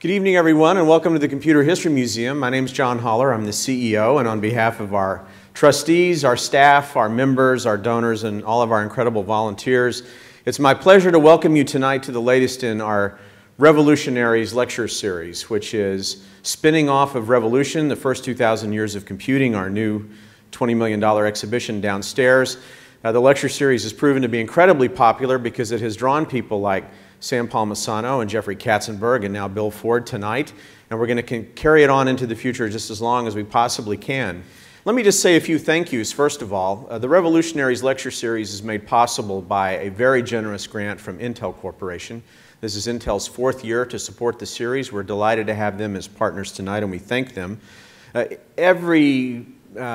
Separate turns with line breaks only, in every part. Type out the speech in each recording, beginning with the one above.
Good evening, everyone, and welcome to the Computer History Museum. My name is John Holler. I'm the CEO, and on behalf of our trustees, our staff, our members, our donors, and all of our incredible volunteers, it's my pleasure to welcome you tonight to the latest in our Revolutionaries lecture series, which is spinning off of Revolution, the first 2,000 years of computing, our new $20 million exhibition downstairs. The lecture series has proven to be incredibly popular because it has drawn people like Sam Palmisano and Jeffrey Katzenberg and now Bill Ford tonight, and we're going to carry it on into the future just as long as we possibly can. Let me just say a few thank yous. First of all, the Revolutionaries lecture series is made possible by a very generous grant from Intel Corporation. This is Intel's 4th year to support the series. We're delighted to have them as partners tonight, and we thank them.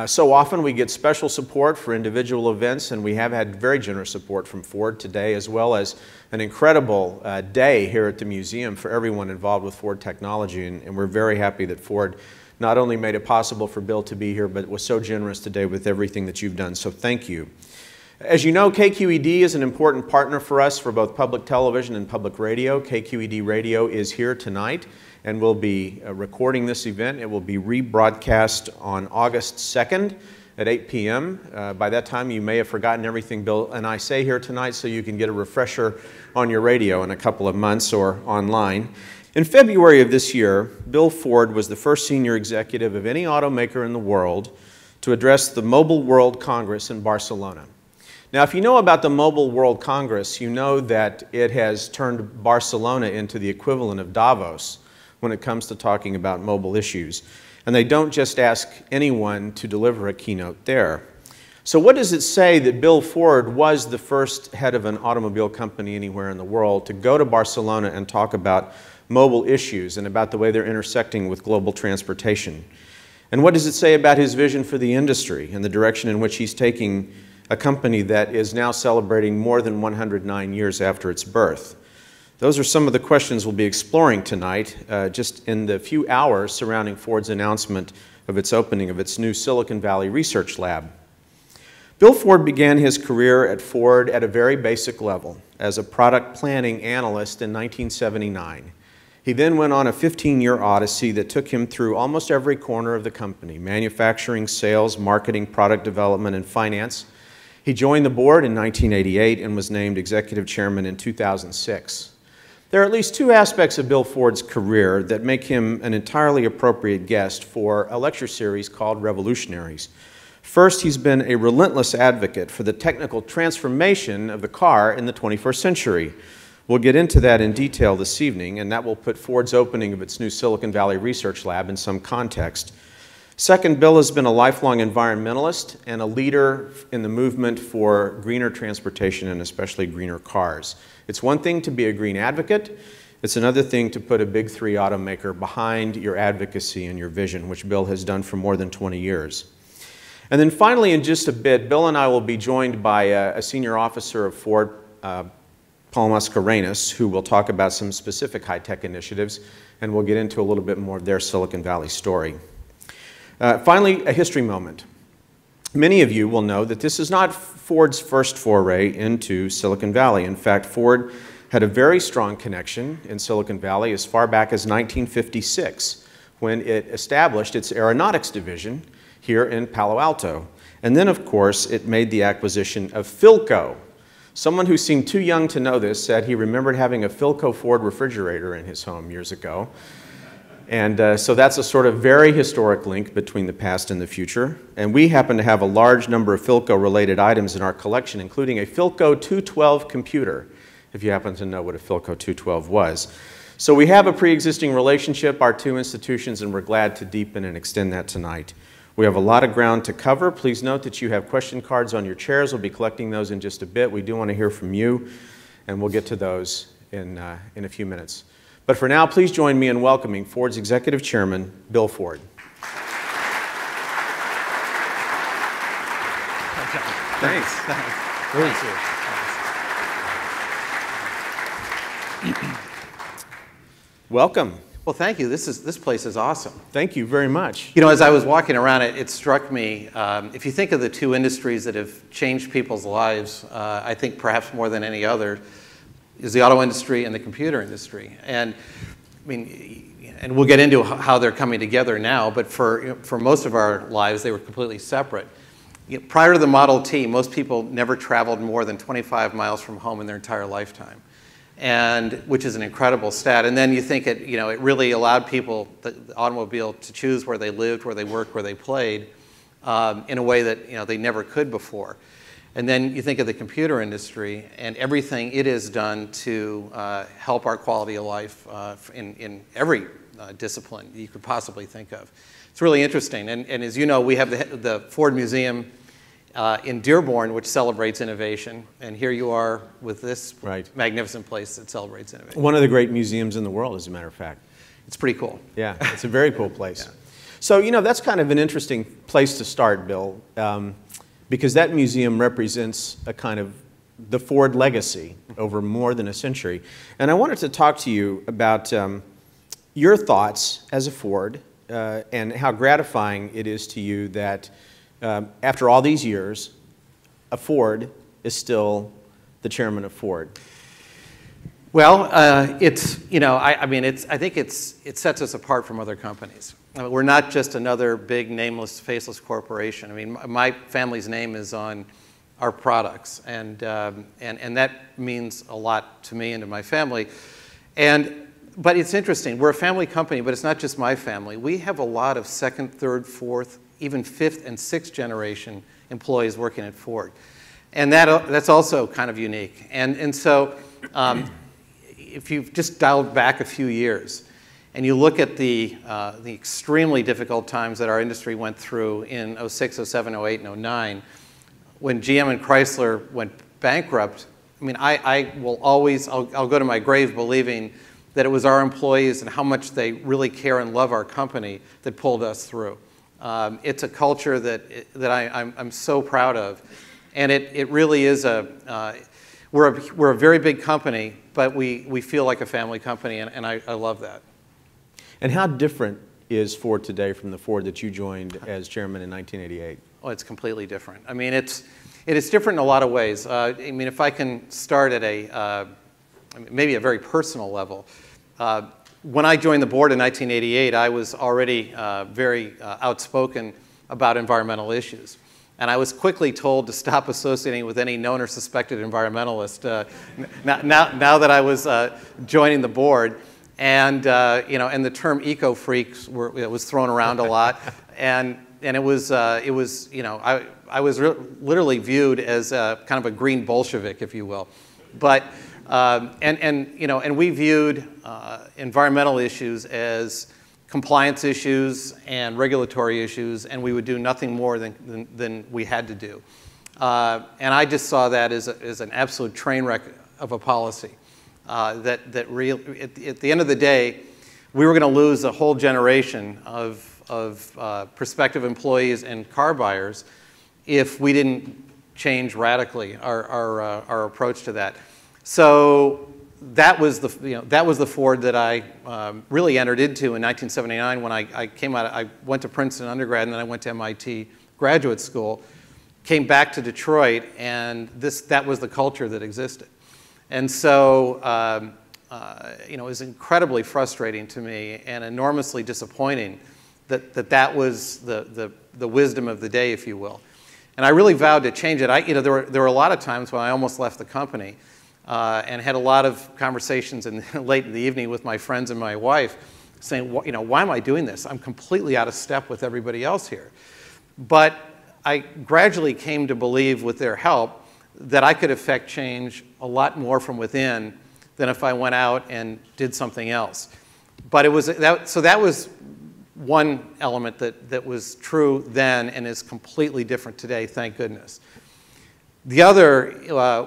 So often we get special support for individual events, and we have had very generous support from Ford today, as well as an incredible day here at the museum for everyone involved with Ford technology, and we're very happy that Ford not only made it possible for Bill to be here, but was so generous today with everything that you've done, so thank you. As you know, KQED is an important partner for us for both public television and public radio. KQED Radio is here tonight, and we'll be recording this event. It will be rebroadcast on August 2nd at 8 p.m. By that time, you may have forgotten everything Bill and I say here tonight, so you can get a refresher on your radio in a couple of months or online. In February of this year, Bill Ford was the first senior executive of any automaker in the world to address the Mobile World Congress in Barcelona. Now, if you know about the Mobile World Congress, you know that it has turned Barcelona into the equivalent of Davos when it comes to talking about mobile issues. And they don't just ask anyone to deliver a keynote there. So what does it say that Bill Ford was the first head of an automobile company anywhere in the world to go to Barcelona and talk about mobile issues and about the way they're intersecting with global transportation? And what does it say about his vision for the industry and the direction in which he's taking a company that is now celebrating more than 109 years after its birth? Those are some of the questions we'll be exploring tonight, just in the few hours surrounding Ford's announcement of its opening of its new Silicon Valley Research Lab. Bill Ford began his career at Ford at a very basic level as a product planning analyst in 1979. He then went on a 15-year odyssey that took him through almost every corner of the company: manufacturing, sales, marketing, product development, and finance. He joined the board in 1988 and was named executive chairman in 2006. There are at least two aspects of Bill Ford's career that make him an entirely appropriate guest for a lecture series called Revolutionaries. First, he's been a relentless advocate for the technical transformation of the car in the 21st century. We'll get into that in detail this evening, and that will put Ford's opening of its new Silicon Valley Research Lab in some context. Second, Bill has been a lifelong environmentalist and a leader in the movement for greener transportation and especially greener cars. It's one thing to be a green advocate. It's another thing to put a big three automaker behind your advocacy and your vision, which Bill has done for more than 20 years. And then finally, in just a bit, Bill and I will be joined by a senior officer of Ford, Paul Mascarenas, who will talk about some specific high-tech initiatives, and we'll get into a little bit more of their Silicon Valley story. Finally, a history moment. Many of you will know that this is not Ford's first foray into Silicon Valley. In fact, Ford had a very strong connection in Silicon Valley as far back as 1956, when it established its aeronautics division here in Palo Alto. And then, of course, it made the acquisition of Philco. Someone who seemed too young to know this said he remembered having a Philco Ford refrigerator in his home years ago. And so that's a sort of very historic link between the past and the future. And we happen to have a large number of Philco-related items in our collection, including a Philco 212 computer, if you happen to know what a Philco 212 was. So we have a pre-existing relationship, our two institutions, and we're glad to deepen and extend that tonight. We have a lot of ground to cover. Please note that you have question cards on your chairs. We'll be collecting those in just a bit. We do want to hear from you, and we'll get to those in a few minutes. But for now, please join me in welcoming Ford's Executive Chairman, Bill Ford. Thanks. Welcome.
Well, thank you. This place is awesome.
Thank you very much.
You know, as I was walking around, it struck me, if you think of the two industries that have changed people's lives, I think perhaps more than any other, is the auto industry and the computer industry. And mean, and we'll get into how they're coming together now, but for most of our lives, they were completely separate. Prior to the Model T, most people never traveled more than 25 miles from home in their entire lifetime, which is an incredible stat. And then you think it really allowed people, the automobile, to choose where they lived, where they worked, where they played, in a way that they never could before. And then you think of the computer industry and everything it has done to help our quality of life in every discipline you could possibly think of. It's really interesting. And as you know, we have the Ford Museum in Dearborn, which celebrates innovation. And here you are with this magnificent place that celebrates innovation.
One of the great museums in the world, as a matter of fact.
It's pretty cool.
Yeah, it's a very cool place.
Yeah.
So, that's kind of an interesting place to start, Bill, because that museum represents a kind of the Ford legacy over more than a century. And I wanted to talk to you about your thoughts as a Ford and how gratifying it is to you that after all these years, a Ford is still the chairman of Ford.
Well, I think it sets us apart from other companies. We're not just another big, nameless, faceless corporation. I mean, my family's name is on our products, and that means a lot to me and to my family. But it's interesting. We're a family company, but it's not just my family. We have a lot of second, third, fourth, even fifth and sixth generation employees working at Ford, and that's also kind of unique. And so, if you've just dialed back a few years, and you look at the extremely difficult times that our industry went through in 06, 07, 08, and 09, when GM and Chrysler went bankrupt, I mean, I'll go to my grave believing that it was our employees and how much they really care and love our company that pulled us through. It's a culture that I'm so proud of, and it really is we're a very big company, but we feel like a family company, and I love that.
And how different is Ford today from the Ford that you joined as chairman in 1988?
Oh, it's completely different. I mean, it is different in a lot of ways. I mean, if I can start at maybe a very personal level. When I joined the board in 1988, I was already very outspoken about environmental issues. And I was quickly told to stop associating with any known or suspected environmentalist now that I was joining the board. And and the term eco-freaks was thrown around a lot, and it was I was literally viewed as kind of a green Bolshevik, if you will, but and we viewed environmental issues as compliance issues and regulatory issues, and we would do nothing more than we had to do, and I just saw that as an absolute train wreck of a policy. At the end of the day, we were going to lose a whole generation of prospective employees and car buyers if we didn't change radically our approach to that. So that was the Ford that I really entered into in 1979 when I came out. I went to Princeton undergrad, and then I went to MIT graduate school, came back to Detroit, and that was the culture that existed. And so, it was incredibly frustrating to me and enormously disappointing that was the wisdom of the day, if you will. And I really vowed to change it. There were a lot of times when I almost left the company and had a lot of conversations late in the evening with my friends and my wife saying, why am I doing this? I'm completely out of step with everybody else here. But I gradually came to believe, with their help, that I could affect change a lot more from within than if I went out and did something else. But that was one element that was true then and is completely different today, thank goodness. The other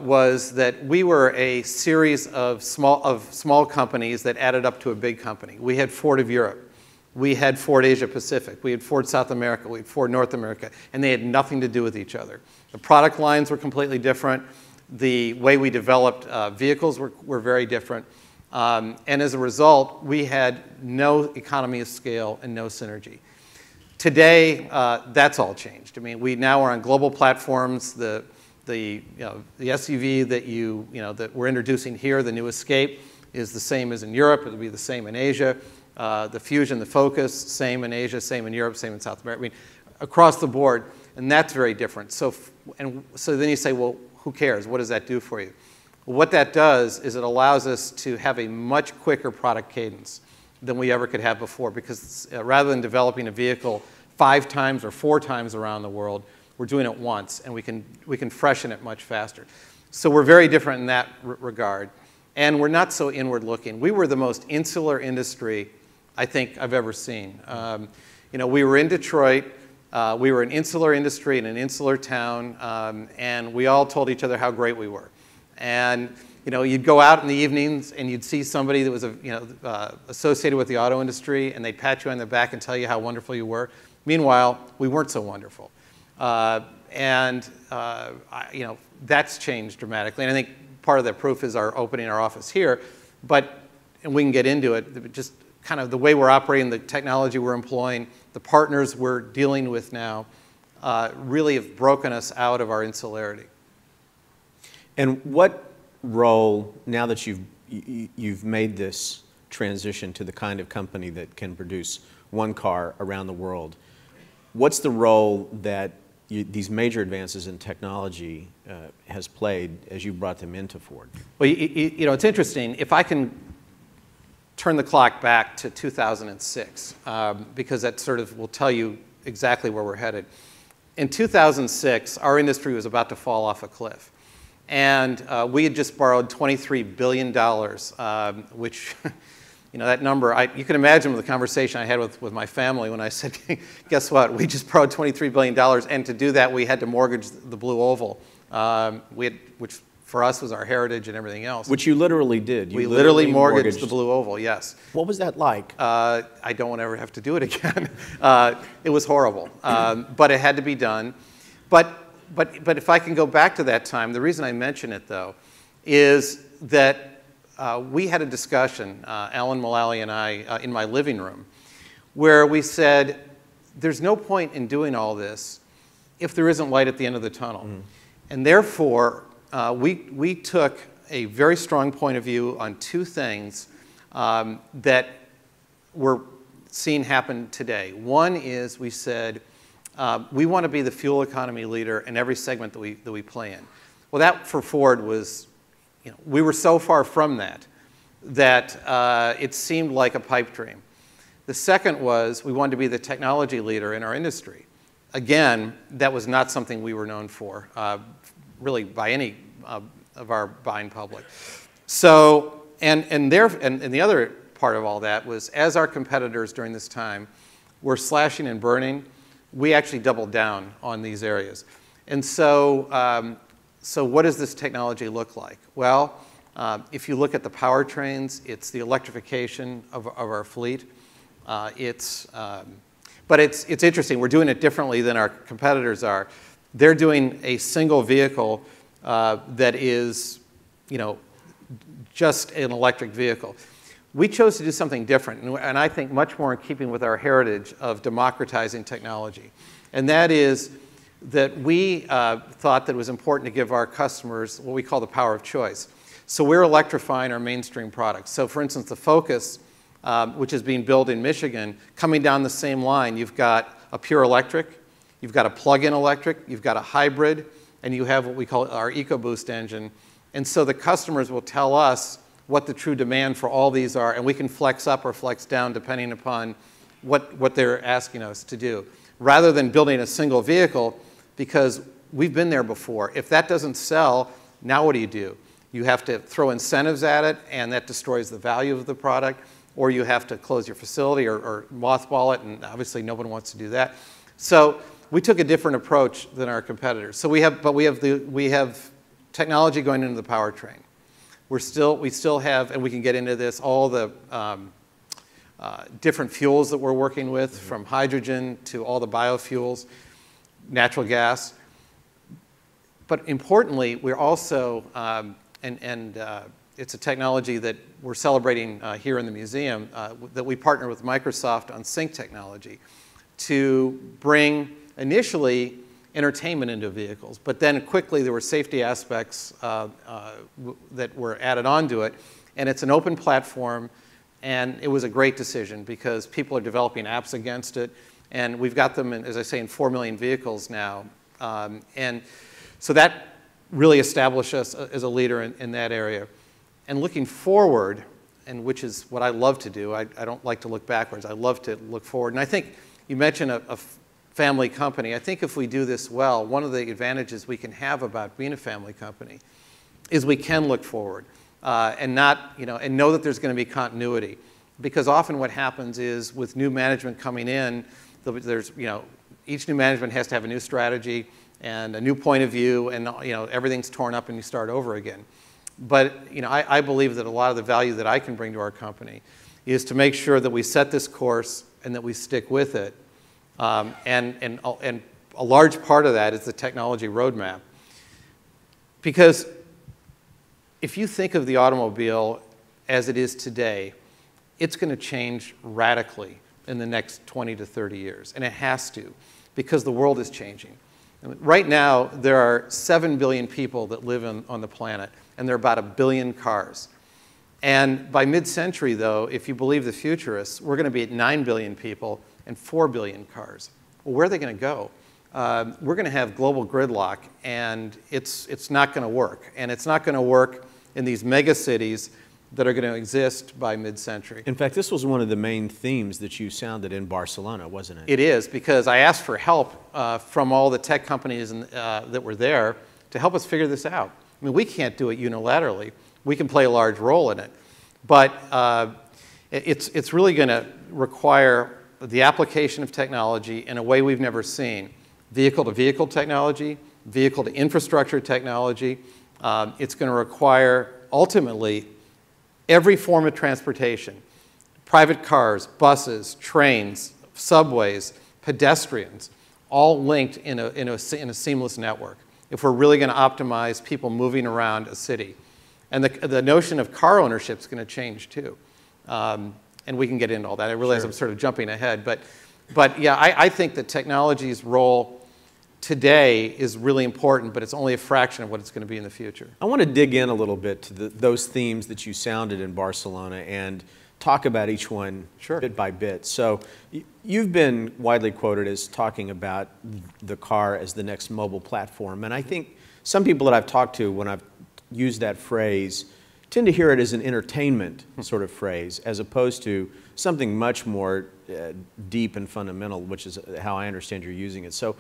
was that we were a series of small companies that added up to a big company. We had Ford of Europe. We had Ford Asia Pacific. We had Ford South America. We had Ford North America. And they had nothing to do with each other. The product lines were completely different. The way we developed vehicles were very different. And as a result, we had no economy of scale and no synergy. Today, that's all changed. I mean, we now are on global platforms. The SUV that that we're introducing here, the new Escape, is the same as in Europe. It'll be the same in Asia. The Fusion, the Focus, same in Asia, same in Europe, same in South America. I mean, across the board, and that's very different. So then you say, well, who cares? What does that do for you? Well, what that does is it allows us to have a much quicker product cadence than we ever could have before, because rather than developing a vehicle 5 times or 4 times around the world, we're doing it once, and we can freshen it much faster. So we're very different in that regard, and we're not so inward-looking. We were the most insular industry I think I've ever seen. You know, we were in Detroit. We were an insular industry in an insular town, and we all told each other how great we were. And you know, you'd go out in the evenings and you'd see somebody that was associated with the auto industry, and they'd pat you on the back and tell you how wonderful you were. Meanwhile, we weren't so wonderful. You know, that's changed dramatically. And I think part of the proof is our opening our office here. And we can get into it, just kind of the way we're operating, the technology we're employing, the partners we're dealing with now really have broken us out of our insularity.
And what role, now that you've made this transition to the kind of company that can produce one car around the world, what's the role that these major advances in technology has played as you brought them into Ford?
Well, you know, it's interesting. If I can turn the clock back to 2006, because that sort of will tell you exactly where we're headed. In 2006, our industry was about to fall off a cliff. And we had just borrowed $23 billion, which, you know, that number, you can imagine the conversation I had with my family when I said, guess what, we just borrowed $23 billion, and to do that, we had to mortgage the Blue Oval, which for us was our heritage and everything else.
Which you literally did.
We literally mortgaged the Blue Oval, yes.
What was that like?
I don't want to ever have to do it again. It was horrible, but it had to be done. But if I can go back to that time, the reason I mention it, though, is that we had a discussion, Alan Mullally and I, in my living room, where we said, there's no point in doing all this if there isn't light at the end of the tunnel. Mm-hmm. And therefore, we took a very strong point of view on 2 things that we're seeing happen today. One is we said, we want to be the fuel economy leader in every segment that we play in. Well, that for Ford was, you know, we were so far from that it seemed like a pipe dream. The second was we wanted to be the technology leader in our industry. Again, that was not something we were known for, really by any of our buying public. So, and the other part of all that was, as our competitors during this time were slashing and burning, we actually doubled down on these areas. And so, so what does this technology look like? Well, if you look at the powertrains, it's the electrification of our fleet. But it's interesting. We're doing it differently than our competitors are. They're doing a single vehicle that is, you know, just an electric vehicle. We chose to do something different, and I think much more in keeping with our heritage of democratizing technology. And that is that we thought that it was important to give our customers what we call the power of choice. So we're electrifying our mainstream products. So for instance, the Focus, which is being built in Michigan, coming down the same line, you've got a pure electric, you've got a plug-in electric, you've got a hybrid, and you have what we call our EcoBoost engine. And so the customers will tell us what the true demand for all these are, and we can flex up or flex down depending upon what they're asking us to do. Rather than building a single vehicle, because we've been there before. If that doesn't sell, now what do? You have to throw incentives at it, and that destroys the value of the product, or you have to close your facility or mothball it, and obviously no one wants to do that. So we took a different approach than our competitors. So we have technology going into the powertrain. We still have, and we can get into this, all the different fuels that we're working with, from hydrogen to all the biofuels, natural gas. But importantly, we're also, it's a technology that we're celebrating here in the museum, that we partner with Microsoft on sync technology to bring initially entertainment into vehicles. But then quickly there were safety aspects that were added onto it. And it's an open platform. And it was a great decision because people are developing apps against it. And we've got them, as I say, in 4 million vehicles now. And so that really established us as a leader in that area. And looking forward, and which is what I love to do, I don't like to look backwards. I love to look forward. And I think you mentioned a family company. I think if we do this well, one of the advantages we can have about being a family company is we can look forward and know that there's going to be continuity. Because often what happens is with new management coming in, each new management has to have a new strategy and a new point of view, and everything's torn up and you start over again. But I believe that a lot of the value that I can bring to our company is to make sure that we set this course and that we stick with it. And a large part of that is the technology roadmap. Because if you think of the automobile as it is today, it's going to change radically in the next 20 to 30 years. And it has to, because the world is changing. Right now, there are 7 billion people that live on the planet, and there are about 1 billion cars. And by mid-century, though, if you believe the futurists, we're going to be at 9 billion people and 4 billion cars. Well, where are they going to go? We're going to have global gridlock, and it's not going to work. And it's not going to work in these mega cities that are going to exist by mid-century.
In fact, this was one of the main themes that you sounded in Barcelona, wasn't it?
It is, because I asked for help from all the tech companies that were there to help us figure this out. I mean, we can't do it unilaterally. We can play a large role in it. But it's really going to require the application of technology in a way we've never seen. Vehicle-to-vehicle technology, vehicle-to-infrastructure technology. It's going to require, ultimately, every form of transportation. Private cars, buses, trains, subways, pedestrians, all linked in a seamless network if we're really going to optimize people moving around a city. And the notion of car ownership is going to change, too. And we can get into all that. I realize I'm sort of jumping ahead. But yeah, I think that technology's role today is really important, but it's only a fraction of what it's going to be in the future.
I want to dig in a little bit to those themes that you sounded in Barcelona and talk about each one bit by bit. So you've been widely quoted as talking about the car as the next mobile platform. And I think some people that I've talked to when I've used that phrase tend to hear it as an entertainment sort of phrase as opposed to something much more deep and fundamental, which is how I understand you're using it. So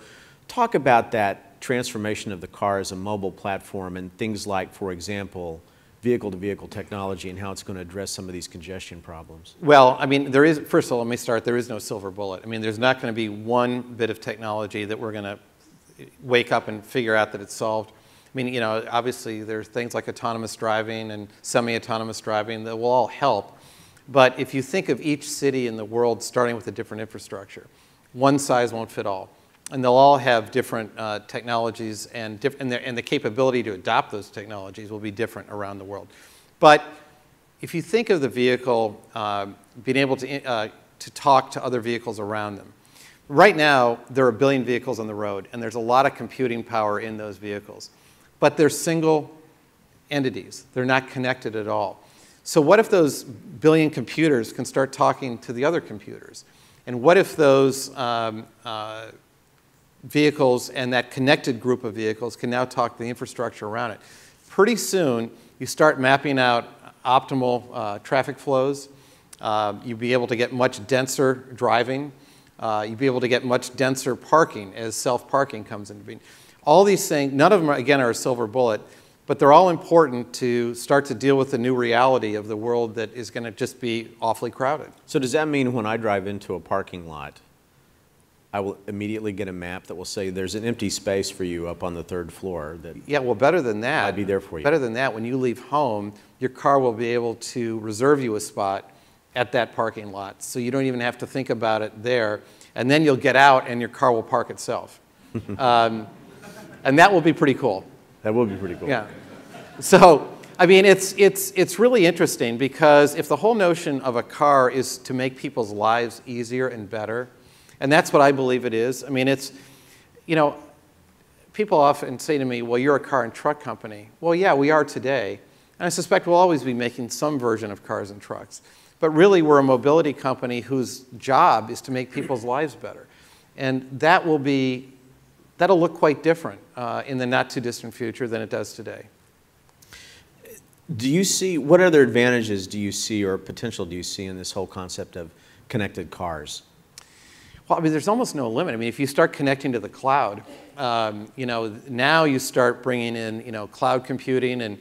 talk about that transformation of the car as a mobile platform and things like, for example, vehicle-to-vehicle technology and how it's going to address some of these congestion problems.
Well, I mean, first of all, let me start, there is no silver bullet. I mean, there's not going to be one bit of technology that we're going to wake up and figure out that it's solved. I mean, obviously there's things like autonomous driving and semi-autonomous driving that will all help. But if you think of each city in the world starting with a different infrastructure, one size won't fit all. And they'll all have different technologies and the capability to adopt those technologies will be different around the world. But if you think of the vehicle being able to talk to other vehicles around them, right now there are 1 billion vehicles on the road and there's a lot of computing power in those vehicles. But they're single entities. They're not connected at all. So what if those 1 billion computers can start talking to the other computers? And what if those vehicles and that connected group of vehicles can now talk to the infrastructure around it? Pretty soon, you start mapping out optimal traffic flows. You'll be able to get much denser driving. You'll be able to get much denser parking as self-parking comes into being. All these things, none of them, again, are a silver bullet, but they're all important to start to deal with the new reality of the world that is going to just be awfully crowded.
So does that mean when I drive into a parking lot, I will immediately get a map that will say there's an empty space for you up on the 3rd floor?
Yeah, well, better than that.
I'd be there for you.
Better than that, when you leave home, your car will be able to reserve you a spot at that parking lot. So you don't even have to think about it there. And then you'll get out and your car will park itself. And that will be pretty cool.
That will be pretty cool.
Yeah. So, I mean, it's really interesting because if the whole notion of a car is to make people's lives easier and better, and that's what I believe it is. I mean, people often say to me, well, you're a car and truck company. Well, yeah, we are today. And I suspect we'll always be making some version of cars and trucks. But really, we're a mobility company whose job is to make people's lives better. And that'll look quite different in the not too distant future than it does today.
Do you see, what other advantages do you see or potential do you see in this whole concept of connected cars?
Well, I mean, there's almost no limit. I mean, if you start connecting to the cloud, you know, now you start bringing in, you know, cloud computing and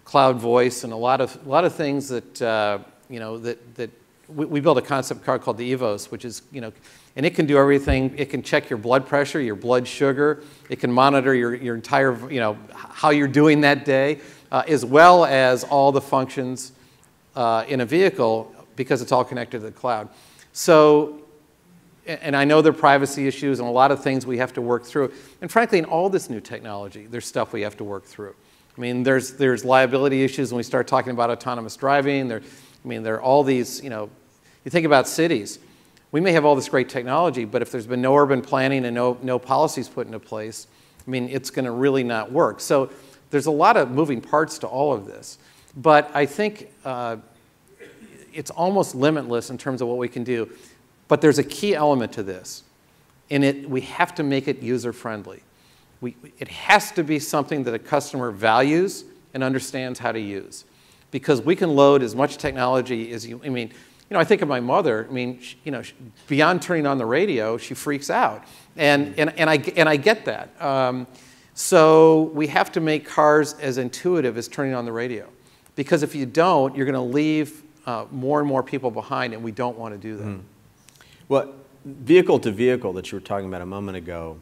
cloud voice and a lot of things that, you know, that we built a concept car called the Evos, which is, you know, and it can do everything. It can check your blood pressure, your blood sugar. It can monitor your entire, you know, how you're doing that day, as well as all the functions in a vehicle because it's all connected to the cloud. So, and I know there are privacy issues and a lot of things we have to work through. And frankly, in all this new technology, there's stuff we have to work through. I mean, there's liability issues when we start talking about autonomous driving. There are all these, you know, you think about cities. We may have all this great technology, but if there's been no urban planning and no policies put into place, I mean, it's going to really not work. So there's a lot of moving parts to all of this. But I think it's almost limitless in terms of what we can do. But there's a key element to this. And we have to make it user-friendly. It has to be something that a customer values and understands how to use. Because we can load as much technology as I mean, you know, I think of my mother. I mean, you know, beyond turning on the radio, she freaks out, and I get that. So we have to make cars as intuitive as turning on the radio, because if you don't, you're going to leave more and more people behind, and we don't want to do that.
Well, vehicle to vehicle that you were talking about a moment ago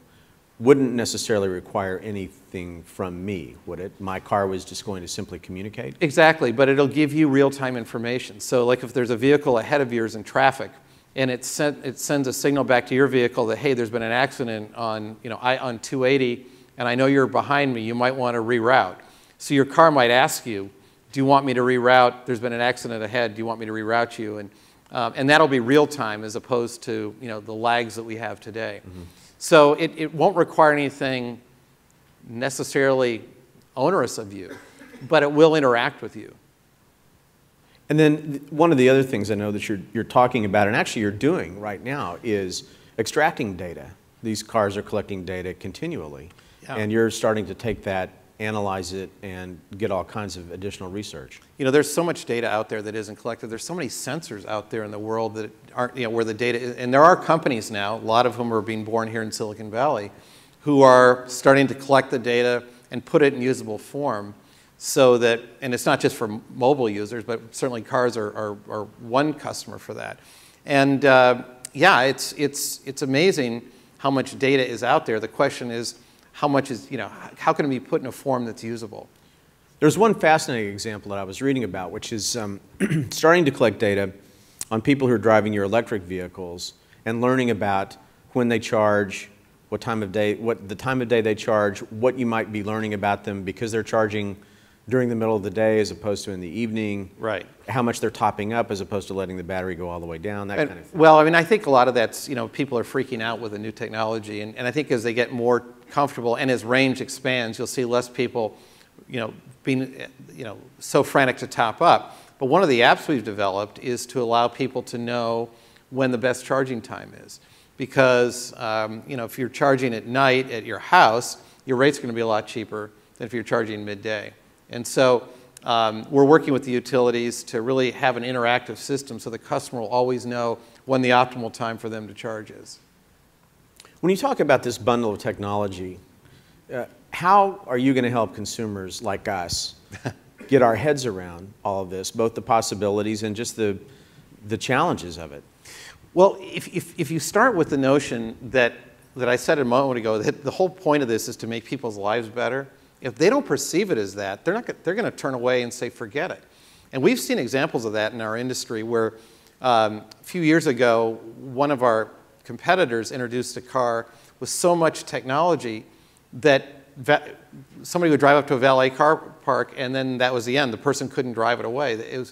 wouldn't necessarily require anything from me, would it? My car was just going to simply communicate?
Exactly, but it'll give you real-time information. So like if there's a vehicle ahead of yours in traffic, and it sends a signal back to your vehicle that, hey, there's been an accident on, you know, on 280, and I know you're behind me, you might want to reroute. So your car might ask you, do you want me to reroute? There's been an accident ahead, do you want me to reroute you? And that'll be real-time as opposed to, you know, the lags that we have today. Mm-hmm. So it won't require anything necessarily onerous of you, but it will interact with you.
And then one of the other things I know that you're talking about, and actually you're doing right now, is extracting data. These cars are collecting data continually, and you're starting to take that, analyze it, and get all kinds of additional research.
You know, there's so much data out there that isn't collected. There's so many sensors out there in the world that aren't, you know, where the data is. And there are companies now, a lot of whom are being born here in Silicon Valley, who are starting to collect the data and put it in usable form so that, and it's not just for mobile users, but certainly cars are one customer for that. And yeah, it's amazing how much data is out there. The question is, how much is, you know, how can it be put in a form that's usable?
There's one fascinating example that I was reading about, which is starting to collect data on people who are driving your electric vehicles and learning about when they charge, what time of day, what the time of day they charge, what you might be learning about them because they're charging during the middle of the day as opposed to in the evening.
Right.
How much they're topping up as opposed to letting the battery go all the way down, that kind of thing.
Well, I mean, I think a lot of that's, you know, people are freaking out with the new technology. And I think as they get more comfortable and as range expands, you'll see less people, you know, being, you know, so frantic to top up. But one of the apps we've developed is to allow people to know when the best charging time is. Because, you know, if you're charging at night at your house, your rate's going to be a lot cheaper than if you're charging midday. And so we're working with the utilities to really have an interactive system so the customer will always know when the optimal time for them to charge is.
When you talk about this bundle of technology, how are you going to help consumers like us get our heads around all of this, both the possibilities and just the challenges of it?
Well, if you start with the notion that I said a moment ago, that the whole point of this is to make people's lives better, if they don't perceive it as that, they're going to turn away and say, forget it. And we've seen examples of that in our industry where a few years ago, one of our competitors introduced a car with so much technology that somebody would drive up to a valet car park and then that was the end. The person couldn't drive it away.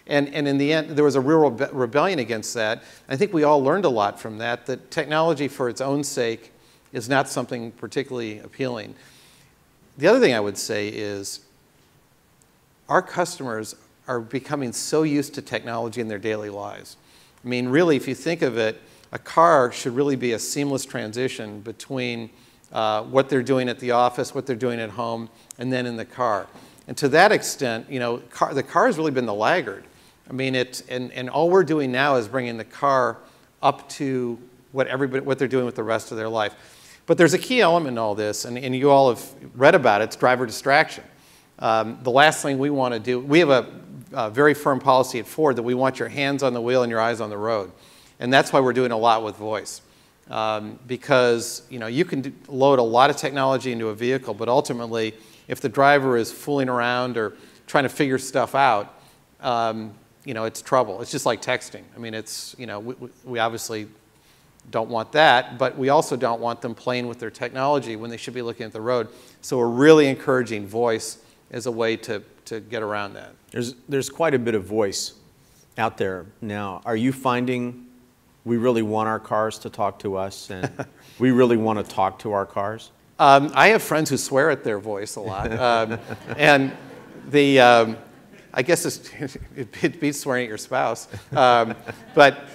And in the end, there was a real rebellion against that. I think we all learned a lot from that, that technology for its own sake is not something particularly appealing. The other thing I would say is our customers are becoming so used to technology in their daily lives. I mean, really, if you think of it, a car should really be a seamless transition between what they're doing at the office, what they're doing at home, and then in the car. And to that extent, you know, the car has really been the laggard. I mean, and all we're doing now is bringing the car up to what they're doing with the rest of their life. But there's a key element in all this, and you all have read about it, it's driver distraction. The last thing we want to do, we have a very firm policy at Ford that we want your hands on the wheel and your eyes on the road. And that's why we're doing a lot with voice. Because you know, you can load a lot of technology into a vehicle, but ultimately, if the driver is fooling around or trying to figure stuff out, you know, it's trouble. It's just like texting. I mean, it's, you know, we obviously don't want that, but we also don't want them playing with their technology when they should be looking at the road. So we're really encouraging voice as a way to get around that.
There's quite a bit of voice out there now. Are you finding we really want our cars to talk to us, and we really want to talk to our cars?
I have friends who swear at their voice a lot, and I guess it beats swearing at your spouse. But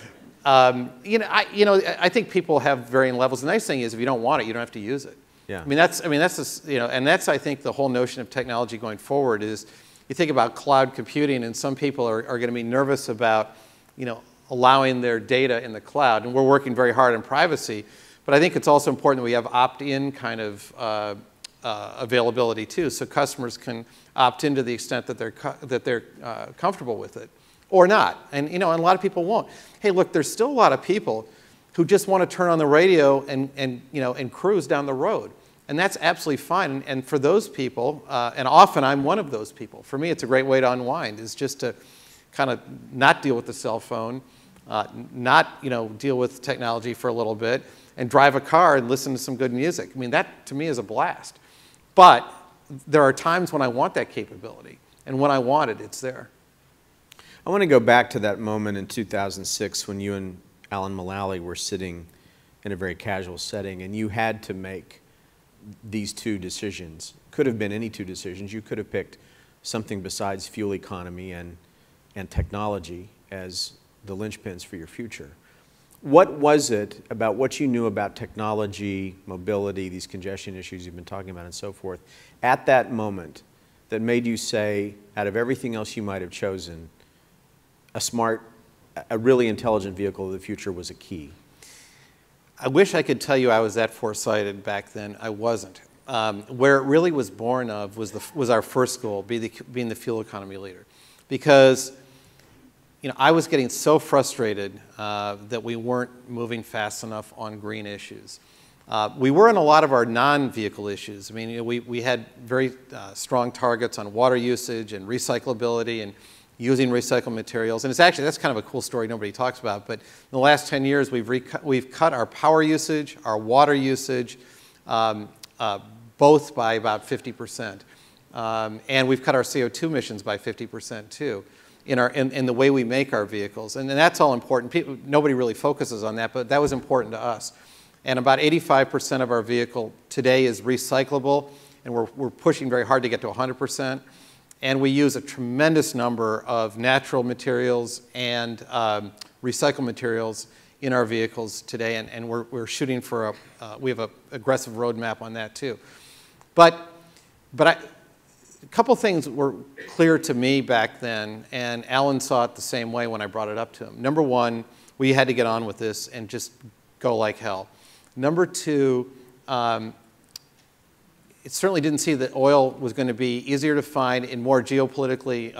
I think people have varying levels. The nice thing is, if you don't want it, you don't have to use it.
Yeah.
I mean, that's and that's I think the whole notion of technology going forward is, you think about cloud computing, and some people are going to be nervous about, you know, allowing their data in the cloud, and we're working very hard on privacy. But I think it's also important that we have opt-in kind of availability too, so customers can opt in to the extent that they're comfortable with it, or not. And you know, and a lot of people won't. Hey, look, there's still a lot of people who just want to turn on the radio and cruise down the road, and that's absolutely fine. And for those people, and often I'm one of those people. For me, it's a great way to unwind, is just to kind of not deal with the cell phone, not deal with technology for a little bit, and drive a car and listen to some good music. I mean, that to me is a blast. But there are times when I want that capability, and when I want it, it's there.
I want to go back to that moment in 2006 when you and Alan Mulally were sitting in a very casual setting, and you had to make these two decisions. Could have been any two decisions. You could have picked something besides fuel economy and technology as the linchpins for your future. What was it about what you knew about technology, mobility, these congestion issues you've been talking about and so forth, at that moment that made you say, out of everything else you might have chosen, a really intelligent vehicle of the future was a key?
I wish I could tell you I was that foresighted back then. I wasn't. Where it really was born of was our first goal, being the fuel economy leader. Because I was getting so frustrated that we weren't moving fast enough on green issues. We were on a lot of our non-vehicle issues. I mean, we had very strong targets on water usage and recyclability and using recycled materials. And that's kind of a cool story nobody talks about. But in the last 10 years, we've cut our power usage, our water usage, both by about 50%. And we've cut our CO2 emissions by 50% too, in the way we make our vehicles. And that's all important. Nobody really focuses on that, but that was important to us. And about 85% of our vehicle today is recyclable, and we're pushing very hard to get to 100%. And we use a tremendous number of natural materials and recycled materials in our vehicles today, and we're shooting for we have an aggressive roadmap on that too. But a couple things were clear to me back then, and Alan saw it the same way when I brought it up to him. Number one, we had to get on with this and just go like hell. Number two, it certainly didn't see that oil was going to be easier to find in more geopolitically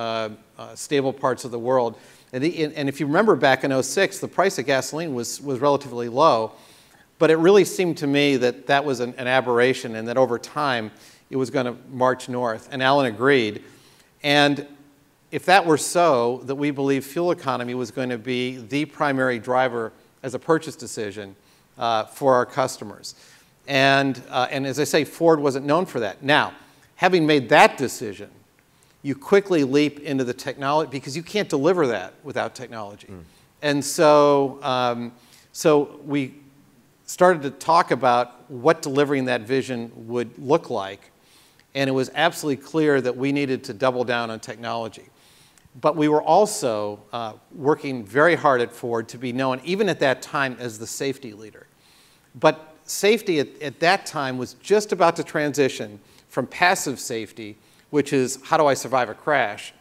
stable parts of the world. And if you remember back in 2006, the price of gasoline was relatively low. But it really seemed to me that that was an aberration, and that over time it was going to march north. And Alan agreed. And if that were so, that we believe fuel economy was going to be the primary driver as a purchase decision for our customers. And as I say, Ford wasn't known for that. Now, having made that decision, you quickly leap into the technology, because you can't deliver that without technology. And so, started to talk about what delivering that vision would look like. And it was absolutely clear that we needed to double down on technology. But we were also working very hard at Ford to be known, even at that time, as the safety leader. But safety at that time was just about to transition from passive safety, which is how do I survive a crash,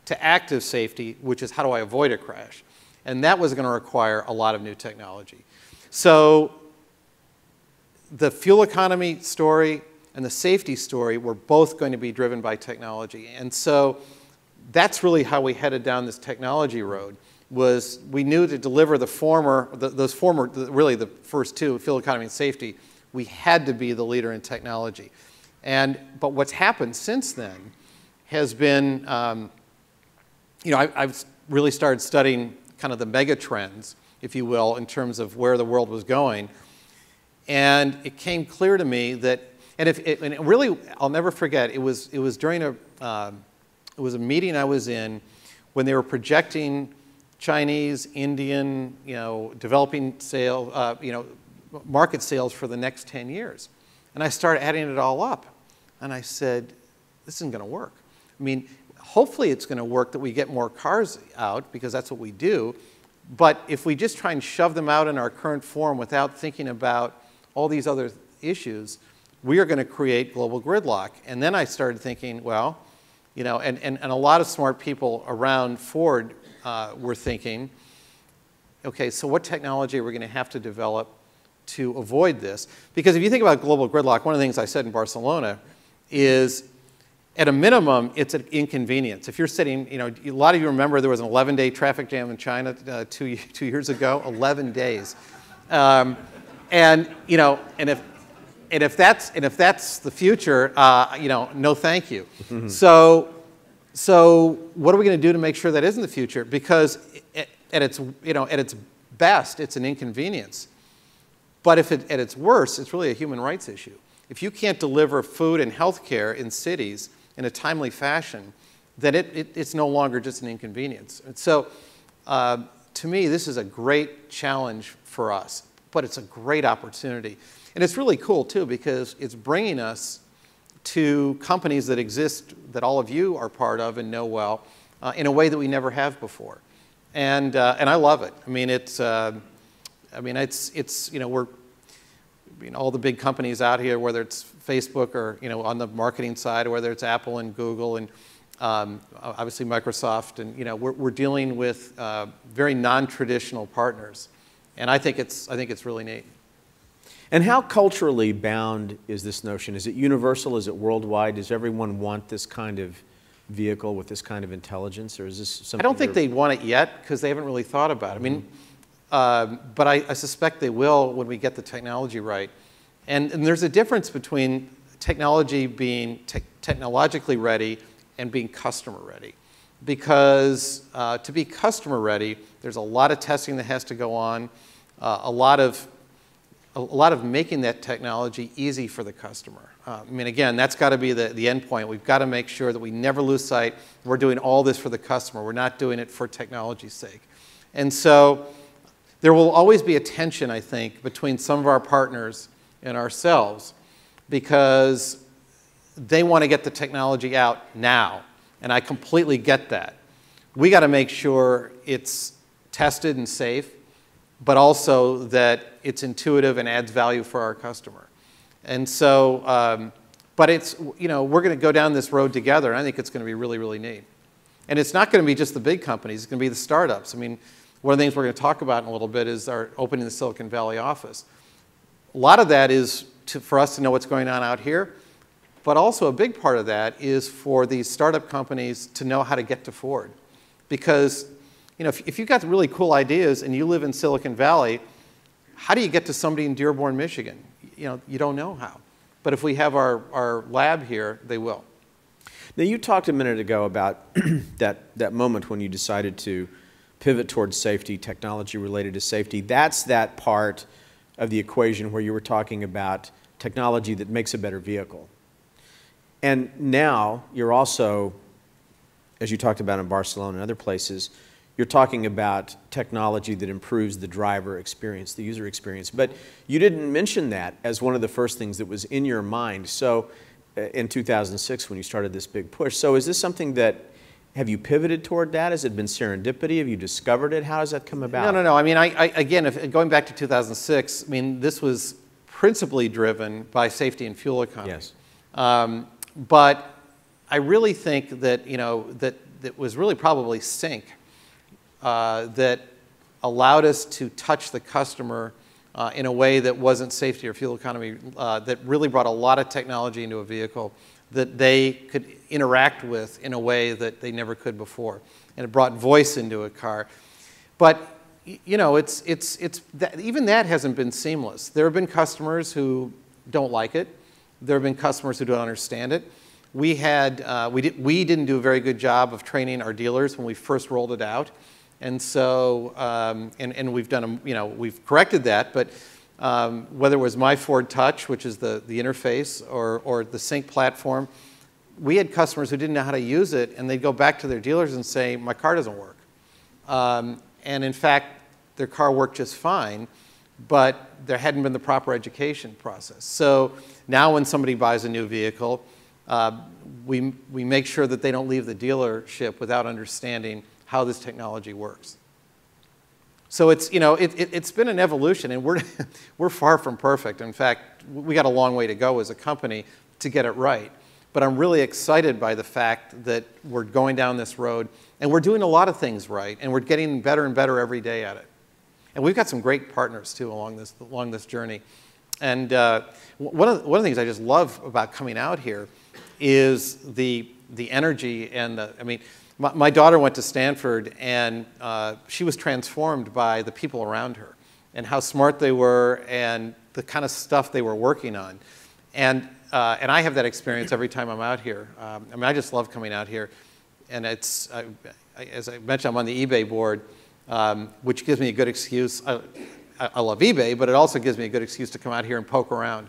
to active safety, which is how do I avoid a crash. And that was going to require a lot of new technology. So the fuel economy story and the safety story were both going to be driven by technology. And so that's really how we headed down this technology road, was we knew to deliver the former, really the first two, fuel economy and safety, we had to be the leader in technology. But what's happened since then has been, I've really started studying kind of the mega trends, if you will, in terms of where the world was going. And it came clear to me that, and it really, I'll never forget, it was during it was a meeting I was in when they were projecting Chinese, Indian, developing market sales for the next 10 years. And I started adding it all up. And I said, this isn't going to work. I mean, hopefully it's going to work that we get more cars out, because that's what we do. But if we just try and shove them out in our current form without thinking about all these other issues, we are going to create global gridlock. And then I started thinking, well, and a lot of smart people around Ford were thinking, okay, so what technology are we going to have to develop to avoid this? Because if you think about global gridlock, one of the things I said in Barcelona is, at a minimum, it's an inconvenience. If you're sitting, a lot of you remember there was an 11-day traffic jam in China 2 years ago, 11 days. And if that's the future, no thank you. So what are we going to do to make sure that isn't the future? Because at its best, it's an inconvenience. But at its worst, it's really a human rights issue. If you can't deliver food and health care in cities in a timely fashion, then it's no longer just an inconvenience. And so to me, this is a great challenge for us, but it's a great opportunity. And it's really cool, too, because it's bringing us to companies that exist, that all of you are part of and know well, in a way that we never have before. And I love it. I mean, we're, all the big companies out here, whether it's Facebook or, on the marketing side, or whether it's Apple and Google and obviously Microsoft, and, we're dealing with very non-traditional partners. And I think it's really neat.
And how culturally bound is this notion? Is it universal? Is it worldwide? Does everyone want this kind of vehicle with this kind of intelligence, or is this something?
I don't think they want it yet, because they haven't really thought about it. I mean, but I suspect they will when we get the technology right. And there's a difference between technology being technologically ready and being customer ready. Because to be customer ready, there's a lot of testing that has to go on, a lot of making that technology easy for the customer. I mean, again, that's got to be the end point. We've got to make sure that we never lose sight. We're doing all this for the customer. We're not doing it for technology's sake. And so there will always be a tension, I think, between some of our partners and ourselves, because they want to get the technology out now. And I completely get that. We got to make sure it's tested and safe, but also that it's intuitive and adds value for our customer. And so, but it's, we're going to go down this road together, and I think it's going to be really, really neat. And it's not going to be just the big companies. It's going to be the startups. I mean, one of the things we're going to talk about in a little bit is our opening the Silicon Valley office. A lot of that is for us to know what's going on out here, but also a big part of that is for these startup companies to know how to get to Ford. Because if you've got really cool ideas and you live in Silicon Valley, how do you get to somebody in Dearborn, Michigan? You don't know how. But if we have our lab here, they will.
Now, you talked a minute ago about that moment when you decided to pivot towards safety, technology related to safety. That's that part of the equation where you were talking about technology that makes a better vehicle. And now you're also, as you talked about in Barcelona and other places, you're talking about technology that improves the driver experience, the user experience. But you didn't mention that as one of the first things that was in your mind. So in 2006 when you started this big push. So is this something that, have you pivoted toward that? Has it been serendipity? Have you discovered it? How does that come about?
No. I mean, again, going back to 2006, I mean, this was principally driven by safety and fuel economy.
Yes.
But I really think that, you know, that was really probably sync that allowed us to touch the customer in a way that wasn't safety or fuel economy, that really brought a lot of technology into a vehicle that they could interact with in a way that they never could before. And it brought voice into a car. But, you know, even that hasn't been seamless. There have been customers who don't like it. There have been customers who don't understand it. We didn't do a very good job of training our dealers when we first rolled it out. And so, and we've done, you know, we've corrected that, but whether it was My Ford Touch, which is the interface, or the Sync platform, we had customers who didn't know how to use it, and they'd go back to their dealers and say, my car doesn't work. And in fact, their car worked just fine, but there hadn't been the proper education process. So now when somebody buys a new vehicle, we make sure that they don't leave the dealership without understanding how this technology works. So it's, you know, it's been an evolution, and we're far from perfect. In fact, we got a long way to go as a company to get it right. But I'm really excited by the fact that we're going down this road, and we're doing a lot of things right, and we're getting better and better every day at it. And we've got some great partners too along this journey. And one of the things I just love about coming out here is the energy and I mean, my daughter went to Stanford, and she was transformed by the people around her and how smart they were and the kind of stuff they were working on. And I have that experience every time I'm out here. I mean, I just love coming out here. And it's, as I mentioned, I'm on the eBay board, which gives me a good excuse. I love eBay, but it also gives me a good excuse to come out here and poke around.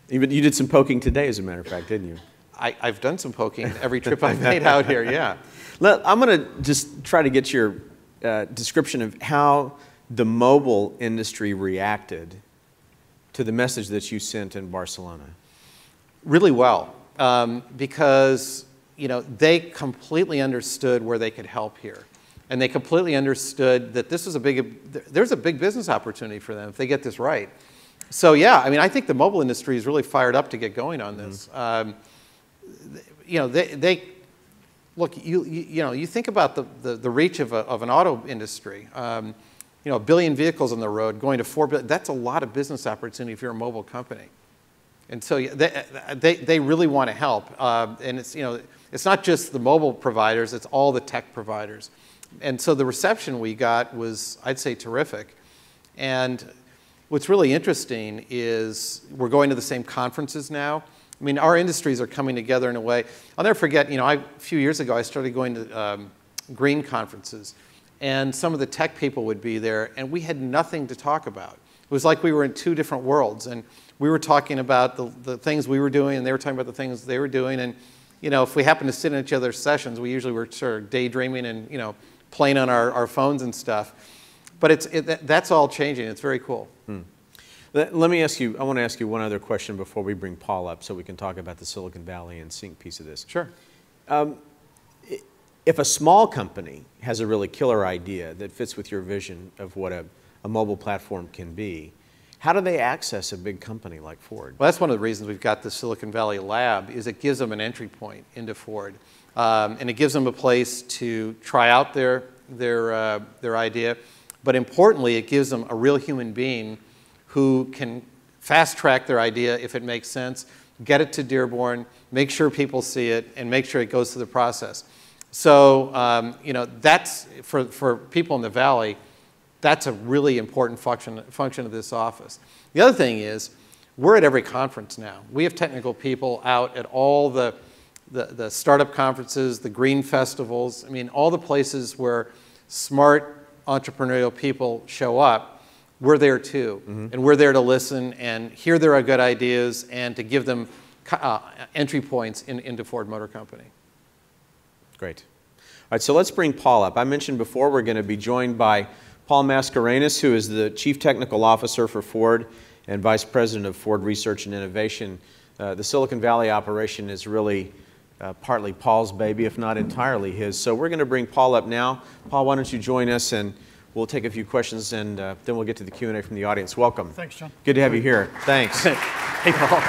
You did some poking today, as a matter of fact, didn't you?
I've done some poking every trip I've made out here, yeah.
I'm going to just try to get your description of how the mobile industry reacted to the message that you sent in Barcelona.
Really well, because, you know, they completely understood where they could help here. And they completely understood that this is there's a big business opportunity for them if they get this right. So yeah, I mean, I think the mobile industry is really fired up to get going on this. You know, look, you know, you think about the reach of an auto industry. You know, 1 billion vehicles on the road going to 4 billion. That's a lot of business opportunity if you're a mobile company. And so they really want to help. And it's, you know, it's not just the mobile providers, it's all the tech providers. And so the reception we got was, I'd say, terrific. And what's really interesting is we're going to the same conferences now. I mean, our industries are coming together in a way. I'll never forget, you know, a few years ago, I started going to green conferences. And some of the tech people would be there, and we had nothing to talk about. It was like we were in two different worlds. And we were talking about the things we were doing, and they were talking about the things they were doing. And, you know, if we happened to sit in each other's sessions, we usually were sort of daydreaming and, you know, playing on our phones and stuff. But that's all changing. It's very cool.
Let me ask you, I want to ask you one other question before we bring Paul up so we can talk about the Silicon Valley and Sync piece of this.
Sure.
If a small company has a really killer idea that fits with your vision of what a mobile platform can be, how do they access a big company like Ford?
Well, that's one of the reasons we've got the Silicon Valley Lab, is it gives them an entry point into Ford. And it gives them a place to try out their idea. But importantly, it gives them a real human being who can fast track their idea if it makes sense, get it to Dearborn, make sure people see it, and make sure it goes through the process. So, you know, that's, for people in the Valley, that's a really important function of this office. The other thing is, we're at every conference now. We have technical people out at all the startup conferences, the green festivals, I mean, all the places where smart entrepreneurial people show up. We're there too. And we're there to listen and hear their good ideas and to give them entry points into Ford Motor Company.
Great. right, so let's bring Paul up. I mentioned before we're going to be joined by Paul Mascarenas, who is the Chief Technical Officer for Ford and Vice President of Ford Research and Innovation. The Silicon Valley operation is really partly Paul's baby, if not entirely his. So we're going to bring Paul up now. Paul, why don't you join us, and we'll take a few questions, and then we'll get to the Q&A from the audience. Welcome.
Thanks, John.
Good to have you here. Thanks.
Hey, Paul.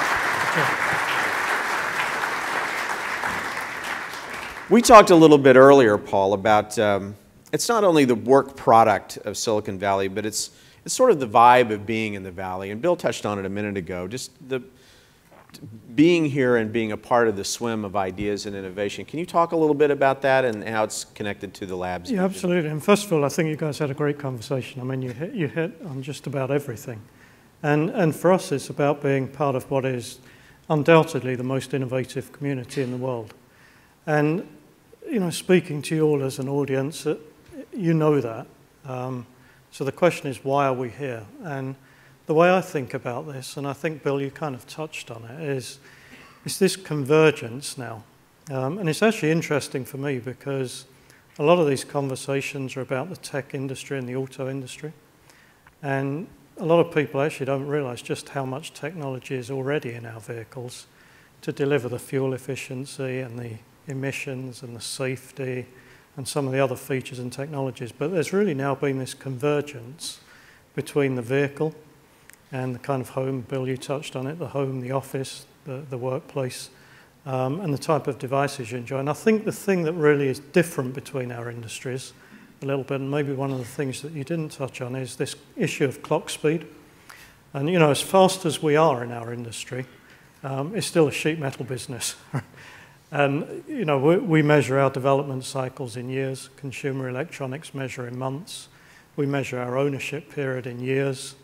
We talked a little bit earlier, Paul, about it's not only the work product of Silicon Valley, but it's sort of the vibe of being in the Valley. And Bill touched on it a minute ago, just the being here and being a part of the swim of ideas and innovation. Can you talk a little bit about that and how it's connected to the labs?
Yeah, absolutely. And first of all, I think you guys had a great conversation. I mean, you hit on just about everything. And for us, it's about being part of what is undoubtedly the most innovative community in the world. And, you know, speaking to you all as an audience, you know that. So the question is, why are we here? And the way I think about this, and I think, Bill, you kind of touched on it, is this convergence now. And it's actually interesting for me because a lot of these conversations are about the tech industry and the auto industry. And a lot of people actually don't realize just how much technology is already in our vehicles to deliver the fuel efficiency and the emissions and the safety and some of the other features and technologies. But there's really now been this convergence between the vehicle and the kind of home, Bill, you touched on it, the home, the office, the workplace, and the type of devices you enjoy. And I think the thing that really is different between our industries a little bit, and maybe one of the things that you didn't touch on, is this issue of clock speed. And, you know, as fast as we are in our industry, it's still a sheet metal business. And, you know, we measure our development cycles in years. Consumer electronics measure in months. We measure our ownership period in years.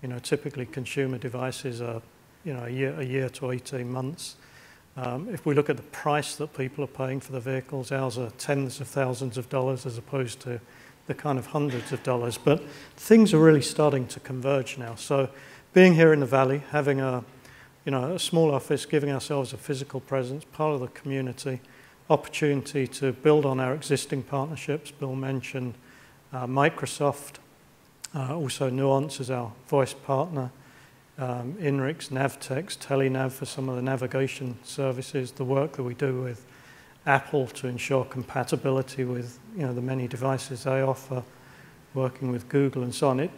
You know, typically consumer devices are, you know, a year to 18 months. If we look at the price that people are paying for the vehicles, ours are tens of thousands of dollars as opposed to the kind of hundreds of dollars. But things are really starting to converge now. So being here in the Valley, having a small office, giving ourselves a physical presence, part of the community, opportunity to build on our existing partnerships. Bill mentioned Microsoft, also Nuance as our voice partner, Inrix, Navtex, Telenav for some of the navigation services, the work that we do with Apple to ensure compatibility with, you know, the many devices they offer, working with Google and so on.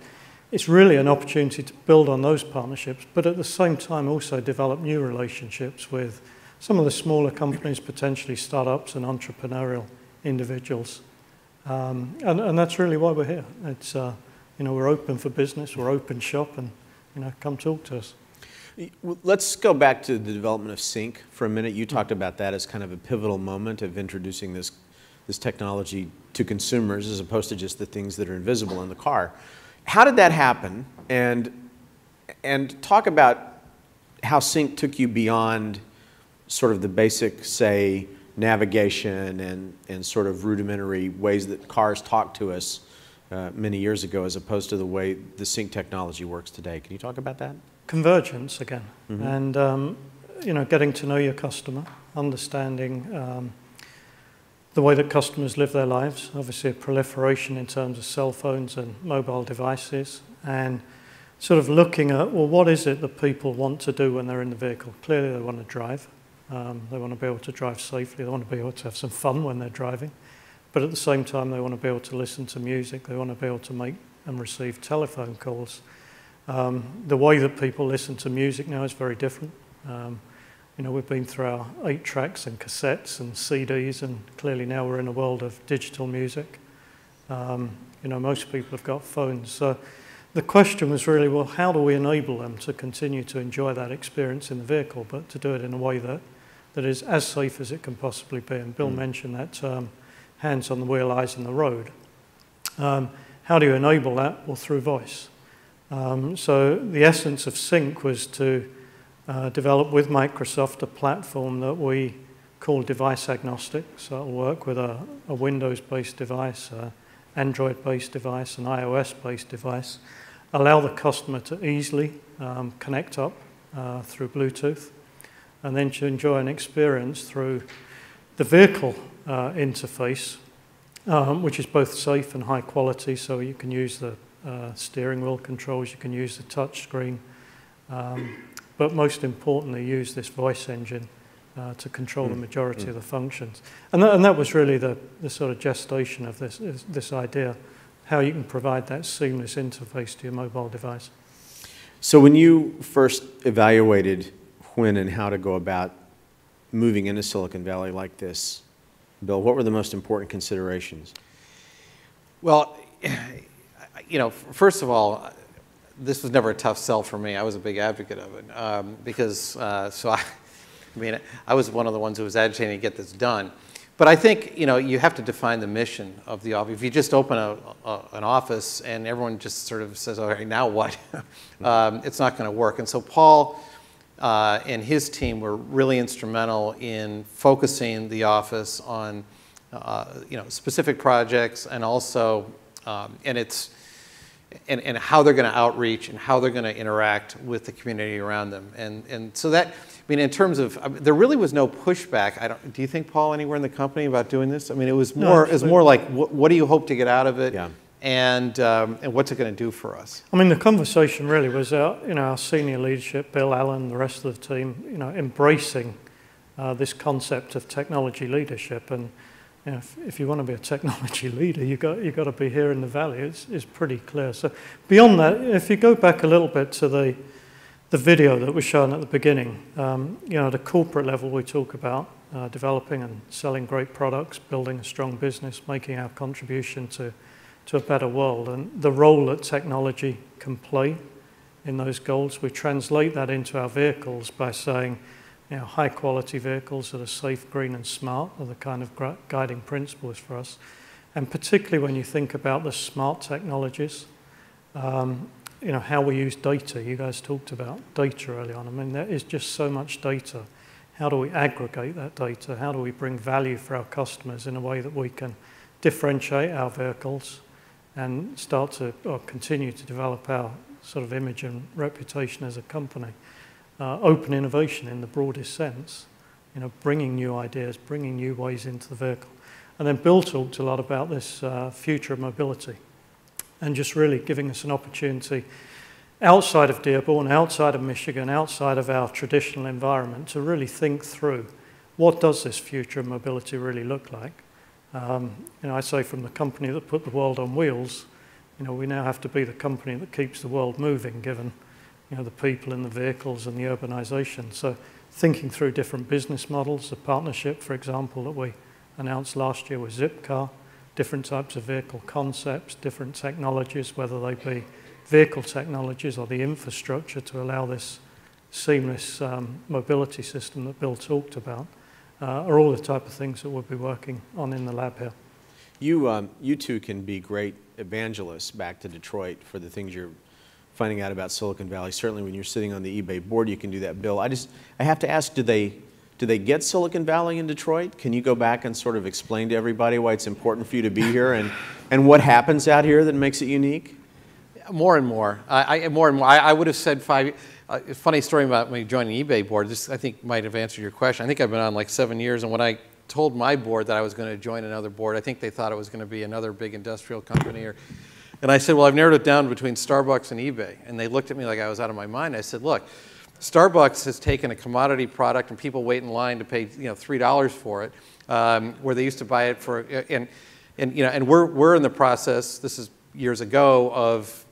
It's really an opportunity to build on those partnerships, but at the same time also develop new relationships with some of the smaller companies, potentially startups and entrepreneurial individuals. And that's really why we're here. It's, you know, we're open for business, we're open shop, and, you know, come talk to us.
Let's go back to the development of Sync for a minute. You talked about that as kind of a pivotal moment of introducing this technology to consumers as opposed to just the things that are invisible in the car. How did that happen? And talk about how Sync took you beyond sort of the basic, say, navigation and sort of rudimentary ways that cars talk to us many years ago, as opposed to the way the Sync technology works today. Can you talk about that?
Convergence again,
Mm-hmm.
and you know, getting to know your customer, understanding the way that customers live their lives. Obviously, a proliferation in terms of cell phones and mobile devices, and sort of looking at, well, what is it that people want to do when they're in the vehicle? Clearly, they want to drive. They want to be able to drive safely. They want to be able to have some fun when they're driving. But at the same time, they want to be able to listen to music. They want to be able to make and receive telephone calls. The way that people listen to music now is very different. You know, we've been through our 8 tracks and cassettes and CDs, and clearly now we're in a world of digital music. You know, most people have got phones. So the question was really, well, how do we enable them to continue to enjoy that experience in the vehicle, but to do it in a way that is as safe as it can possibly be? And Bill mentioned that term, hands on the wheel, eyes on the road. How do you enable that? Well, through voice. So the essence of Sync was to develop with Microsoft a platform that we call device agnostic. So it'll work with a Windows-based device, Android-based device, an iOS-based device. Allow the customer to easily connect up through Bluetooth, and then to enjoy an experience through the vehicle interface, which is both safe and high quality, so you can use the steering wheel controls, you can use the touch screen, but most importantly use this voice engine to control the majority of the functions. And that was really the sort of gestation of this idea, how you can provide that seamless interface to your mobile device.
So when you first evaluated when and how to go about moving into Silicon Valley like this, Bill, what were the most important considerations?
Well, you know, first of all, this was never a tough sell for me. I was a big advocate of it because, I was one of the ones who was agitating to get this done. But I think, you know, you have to define the mission of the office. If you just open an office and everyone just sort of says, all right, now what? It's not going to work. And so Paul and his team were really instrumental in focusing the office on, you know, specific projects and also, and how they're going to outreach and how they're going to interact with the community around them. And so that, I mean, in terms of, there really was no pushback. Do you think, Paul, anywhere in the company about doing this? I mean, it was more, like, what do you hope to get out of it? Yeah. And what's it going to do for us? I
mean, the conversation really was, our senior leadership, Bill, Alan, the rest of the team, embracing this concept of technology leadership. And if you want to be a technology leader, you've got to be here in the Valley. It's pretty clear. So beyond that, if you go back a little bit to the video that was shown at the beginning, at a corporate level, we talk about developing and selling great products, building a strong business, making our contribution to a better world, and the role that technology can play in those goals. We translate that into our vehicles by saying, high quality vehicles that are safe, green and smart are the kind of guiding principles for us. And particularly when you think about the smart technologies, how we use data. You guys talked about data early on. I mean, there is just so much data. How do we aggregate that data? How do we bring value for our customers in a way that we can differentiate our vehicles and start to, or continue to develop our sort of image and reputation as a company? Open innovation in the broadest sense, bringing new ideas, bringing new ways into the vehicle. And then Bill talked a lot about this future of mobility and just really giving us an opportunity outside of Dearborn, outside of Michigan, outside of our traditional environment to really think through what does this future of mobility really look like. I say from the company that put the world on wheels, we now have to be the company that keeps the world moving given the people and the vehicles and the urbanization. So thinking through different business models, the partnership, for example, that we announced last year with Zipcar, different types of vehicle concepts, different technologies, whether they be vehicle technologies or the infrastructure to allow this seamless mobility system that Bill talked about, are all the type of things that we'll be working on in the lab here.
You two can be great evangelists back to Detroit for the things you're finding out about Silicon Valley. Certainly when you're sitting on the eBay board, you can do that, Bill. I have to ask, do they get Silicon Valley in Detroit? Can you go back and sort of explain to everybody why it's important for you to be here and what happens out here that makes it unique?
More and more. More and more. I would have said a funny story about me joining the eBay board. This, I think, might have answered your question. I think I've been on like 7 years, and when I told my board that I was going to join another board, I think they thought it was going to be another big industrial company. And I said, well, I've narrowed it down between Starbucks and eBay. And they looked at me like I was out of my mind. I said, look, Starbucks has taken a commodity product and people wait in line to pay $3 for it, where they used to buy it for, and we're in the process, this is years ago, of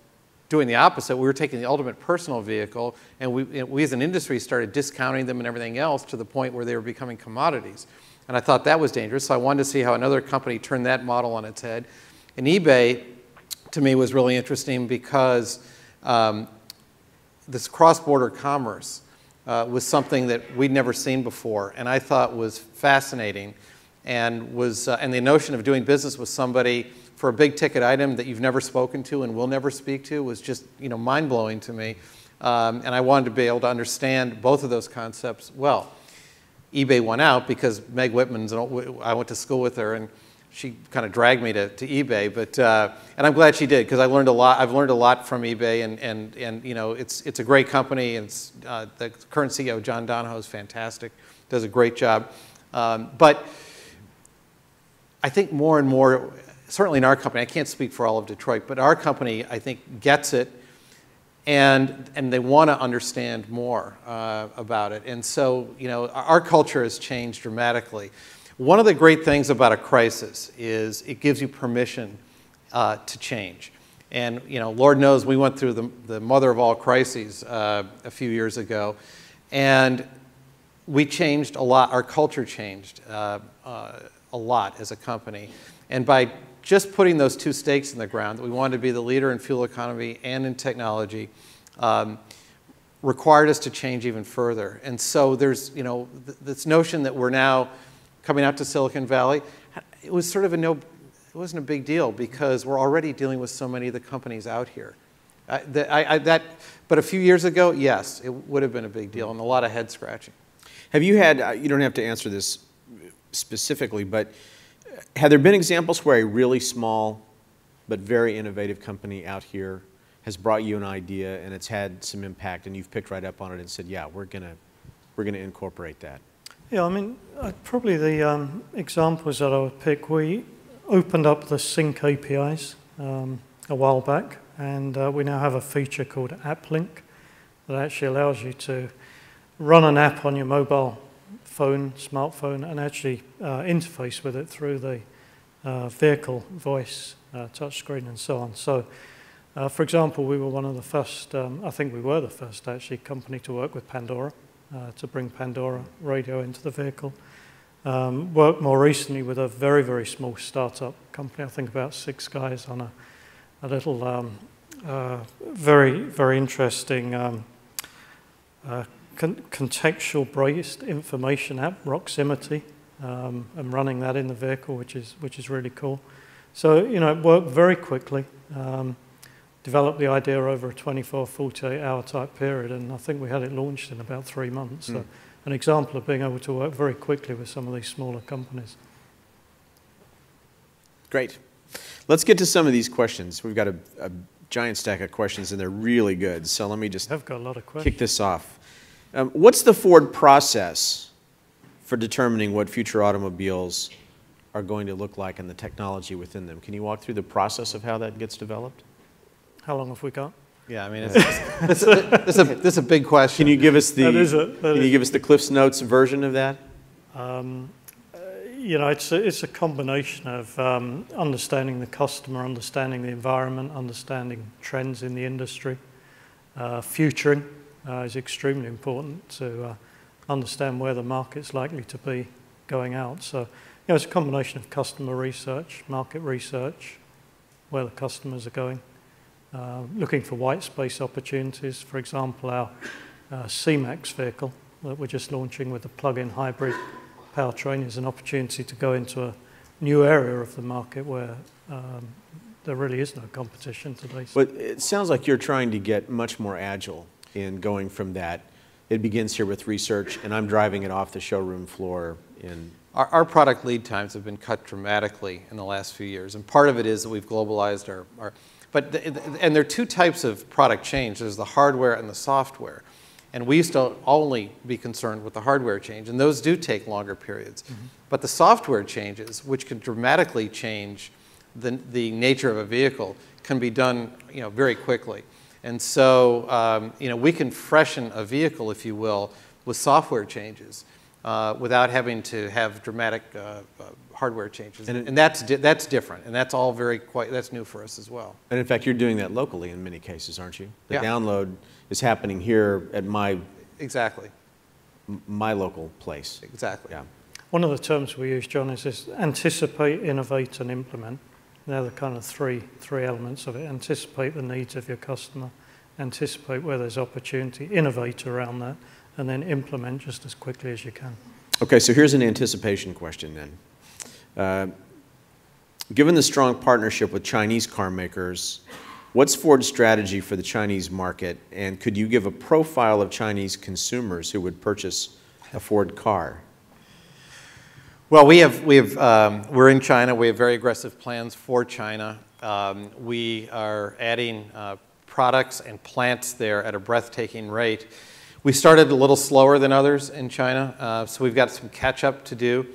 doing the opposite. We were taking the ultimate personal vehicle, and we as an industry started discounting them and everything else to the point where they were becoming commodities. And I thought that was dangerous, so I wanted to see how another company turned that model on its head. And eBay, to me, was really interesting because this cross-border commerce was something that we'd never seen before, and I thought was fascinating, and the notion of doing business with somebody for a big ticket item that you've never spoken to and will never speak to was just mind-blowing to me, and I wanted to be able to understand both of those concepts well. eBay won out because Meg Whitman's, I went to school with her, and she kind of dragged me to eBay, and I'm glad she did because I learned a lot. I've learned a lot from eBay, and it's a great company, and the current CEO John Donahoe is fantastic, does a great job. But I think more and more, certainly in our company, I can't speak for all of Detroit, but our company, I think, gets it, and they want to understand more about it. And so, you know, our culture has changed dramatically. One of the great things about a crisis is it gives you permission to change. And, you know, Lord knows we went through the mother of all crises a few years ago, and we changed a lot. Our culture changed a lot as a company. And by just putting those two stakes in the ground, that we wanted to be the leader in fuel economy and in technology, required us to change even further. And so there's, you know, this notion that we're now coming out to Silicon Valley, it was sort of it wasn't a big deal because we're already dealing with so many of the companies out here. But a few years ago, yes, it would have been a big deal and a lot of head scratching.
Have you had, you don't have to answer this specifically, but have there been examples where a really small but very innovative company out here has brought you an idea and it's had some impact and you've picked right up on it and said, yeah, we're gonna incorporate that? Yeah,
I mean, probably the examples that I would pick, we opened up the sync APIs a while back, and we now have a feature called AppLink that actually allows you to run an app on your mobile phone, smartphone, and actually interface with it through the vehicle, voice, touchscreen, and so on. So, for example, we were one of the first, I think we were the first actually company to work with Pandora, to bring Pandora radio into the vehicle. Worked more recently with a very, very small startup company, I think about 6 guys on a little very, very interesting contextual-based information app, Proximity, and running that in the vehicle, which is really cool. So, you know, it worked very quickly. Developed the idea over a 24, 48-hour type period, and I think we had it launched in about 3 months. So an example of being able to work very quickly with some of these smaller companies.
Great. Let's get to some of these questions. We've got a giant stack of questions, and they're really good. So let me just
I've got a lot of questions.
Kick this off. What's the Ford process for determining what future automobiles are going to look like and the technology within them? Can you walk through the process of how that gets developed?
How long have we got?
Yeah, I mean, this is a big question.
Can you give us the
Can
you give us the Cliff's Notes version of that?
You know, it's a combination of understanding the customer, understanding the environment, understanding trends in the industry. Futuring is extremely important to understand where the market's likely to be going out. So, you know, it's a combination of customer research, market research, where the customers are going. Looking for white space opportunities. For example, our C-Max vehicle that we're just launching with a plug-in hybrid powertrain is an opportunity to go into a new area of the market where there really is no competition today.
But it sounds like you're trying to get much more agile in going from that. It begins here with research, and I'm driving it off the showroom floor in...
Our product lead times have been cut dramatically in the last few years, and part of it is that we've globalized our and there are 2 types of product change. There's the hardware and the software. And we used to only be concerned with the hardware change, and those do take longer periods. But the software changes, which can dramatically change the nature of a vehicle, can be done, you know, very quickly. And so, you know, we can freshen a vehicle, if you will, with software changes without having to have dramatic hardware changes, and that's different, and that's all that's new for us as well.
And in fact, you're doing that locally in many cases, aren't you? The
Yeah.
download is happening here at my local place.
Exactly.
Yeah.
One of the terms we use, John, is this: anticipate, innovate, and implement. They're the kind of three elements of it. Anticipate the needs of your customer, anticipate where there's opportunity, innovate around that, and then implement just as quickly as you can.
Okay, so here's an anticipation question then. Given the strong partnership with Chinese car makers, what's Ford's strategy for the Chinese market, and could you give a profile of Chinese consumers who would purchase a Ford car?
Well, we're in China. We have very aggressive plans for China. We are adding products and plants there at a breathtaking rate. We started a little slower than others in China, so we've got some catch-up to do.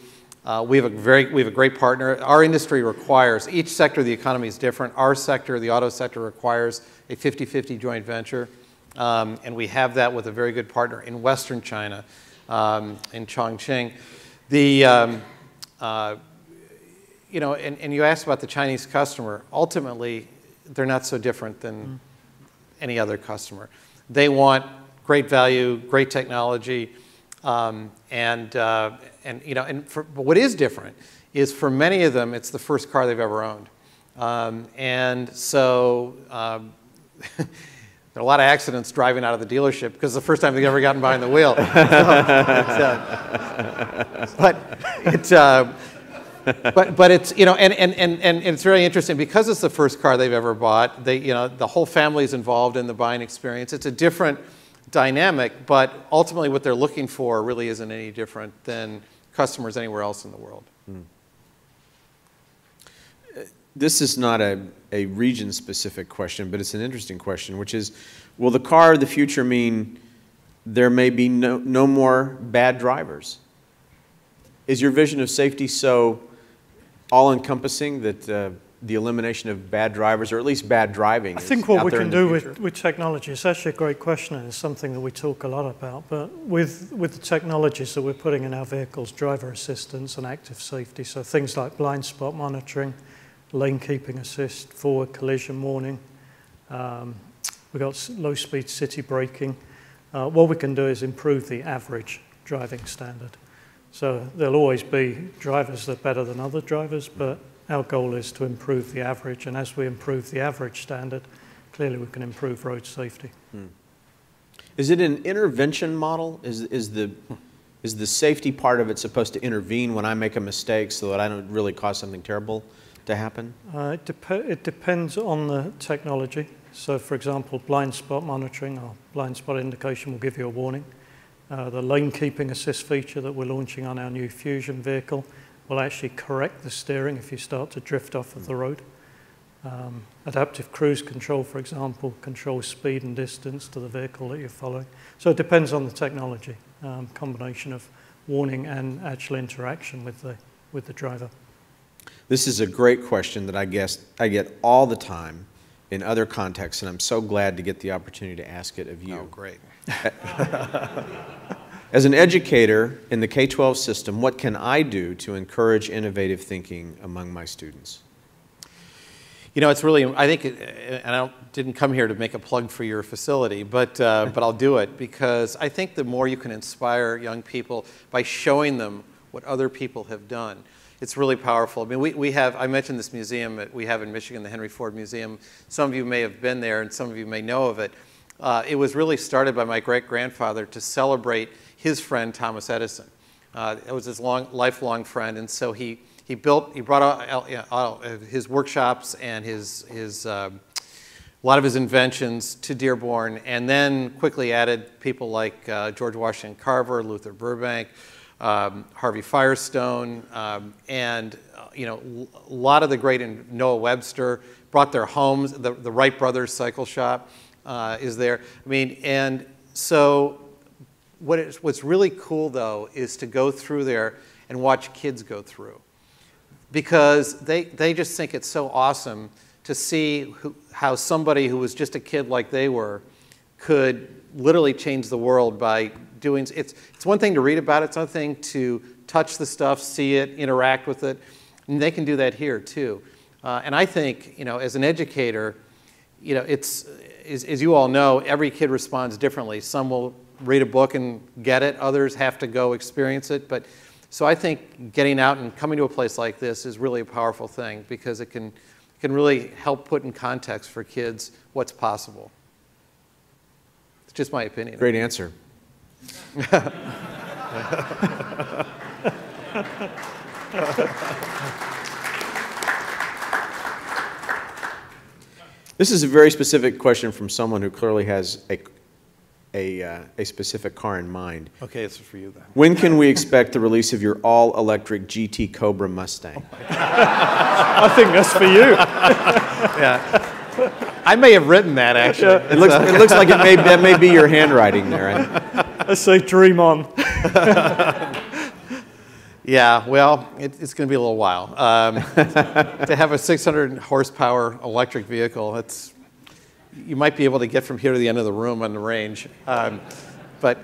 We have a great partner. Our industry requires, each sector of the economy is different. Our sector, the auto sector, requires a 50-50 joint venture. And we have that with a very good partner in Western China, in Chongqing. You know, and you asked about the Chinese customer. Ultimately, they're not so different than any other customer. They want great value, great technology, but what is different is for many of them, it's the first car they've ever owned. And so there are a lot of accidents driving out of the dealership because it's the first time they've ever gotten behind the wheel. But it's, you know, and it's very interesting because it's the first car they've ever bought. You know, the whole family is involved in the buying experience. It's a different dynamic, but ultimately what they're looking for really isn't any different than customers anywhere else in the world.
This is not a region-specific question, but it's an interesting question, which is, will the car of the future mean there may be no more bad drivers? Is your vision of safety so all-encompassing that the elimination of bad drivers, or at least bad driving,
I think what we can do with technology is actually a great question, and it's something that we talk a lot about. But with the technologies that we're putting in our vehicles, driver assistance and active safety, so things like blind spot monitoring, lane keeping assist, forward collision warning, we've got low-speed city braking. What we can do is improve the average driving standard. So there'll always be drivers that are better than other drivers, but our goal is to improve the average, and as we improve the average standard, clearly we can improve road safety.
Is it an intervention model? Is the safety part of it supposed to intervene when I make a mistake so that I don't really cause something terrible to happen?
It depends on the technology. So for example, blind spot monitoring or blind spot indication will give you a warning. The lane keeping assist feature that we're launching on our new Fusion vehicle will actually correct the steering if you start to drift off of the road. Adaptive cruise control, for example, controls speed and distance to the vehicle that you're following. So it depends on the technology, combination of warning and actual interaction with the driver.
This is a great question that I get all the time in other contexts, and I'm so glad to get the opportunity to ask it of you.
Oh, great.
As an educator in the K-12 system, what can I do to encourage innovative thinking among my students?
You know, it's really, I think, and I didn't come here to make a plug for your facility, but I'll do it because I think the more you can inspire young people by showing them what other people have done, it's really powerful. I mean, we have, I mentioned this museum that we have in Michigan, the Henry Ford Museum. Some of you may have been there and some of you may know of it. It was really started by my great-grandfather to celebrate his friend Thomas Edison. It was his lifelong friend, and so he brought out his workshops and a lot of his inventions to Dearborn, and then quickly added people like George Washington Carver, Luther Burbank, Harvey Firestone, and you know, a lot of the great, Noah Webster, brought their homes. The Wright Brothers cycle shop is there. I mean, and so what's really cool though is to go through there and watch kids go through, because they just think it's so awesome to see how somebody who was just a kid like they were could literally change the world by doing. It's one thing to read about it, it's another thing to touch the stuff, see it, interact with it, and they can do that here too. And I think, you know, as an educator, you know, as you all know, every kid responds differently. Some will read a book and get it, others have to go experience it. But so I think getting out and coming to a place like this is really a powerful thing because it can really help put in context for kids what's possible. It's just my opinion.
Great answer. This is a very specific question from someone who clearly has a specific car in mind.
Okay, it's for you then.
When can we expect the release of your all-electric GT Cobra Mustang?
I think that's for you.
Yeah. I may have written that, actually.
Yeah. It looks like that may be your handwriting there.
Let's say dream on.
Yeah, well, it's going to be a little while. To have a 600 horsepower electric vehicle, you might be able to get from here to the end of the room on the range. But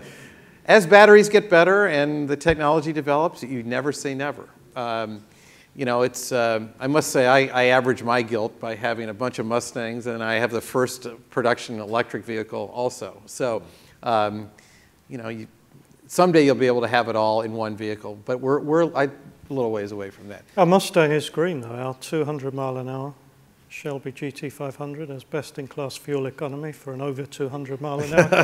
as batteries get better and the technology develops, you never say never. You know, I must say I average my guilt by having a bunch of Mustangs, and I have the first production electric vehicle also. So, you know, someday you'll be able to have it all in one vehicle, but we're a little ways away from that.
Our Mustang is green, though. Our 200 mile an hour Shelby GT500 has best-in-class fuel economy for an over 200 mile an hour car.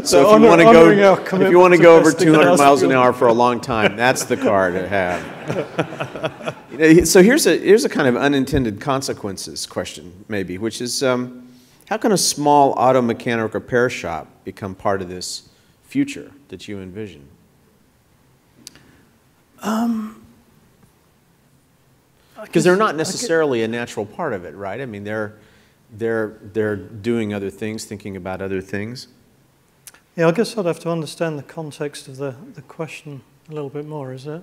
So if you want to go over 200 miles an hour for a long time, that's the car to have. You know, so here's a kind of unintended consequences question, maybe, which is how can a small auto mechanic repair shop become part of this future that you envision? Because they're not necessarily a natural part of it, right? I mean, they're doing other things, thinking about other things.
Yeah, I guess I'd have to understand the context of the question a little bit more. Is that?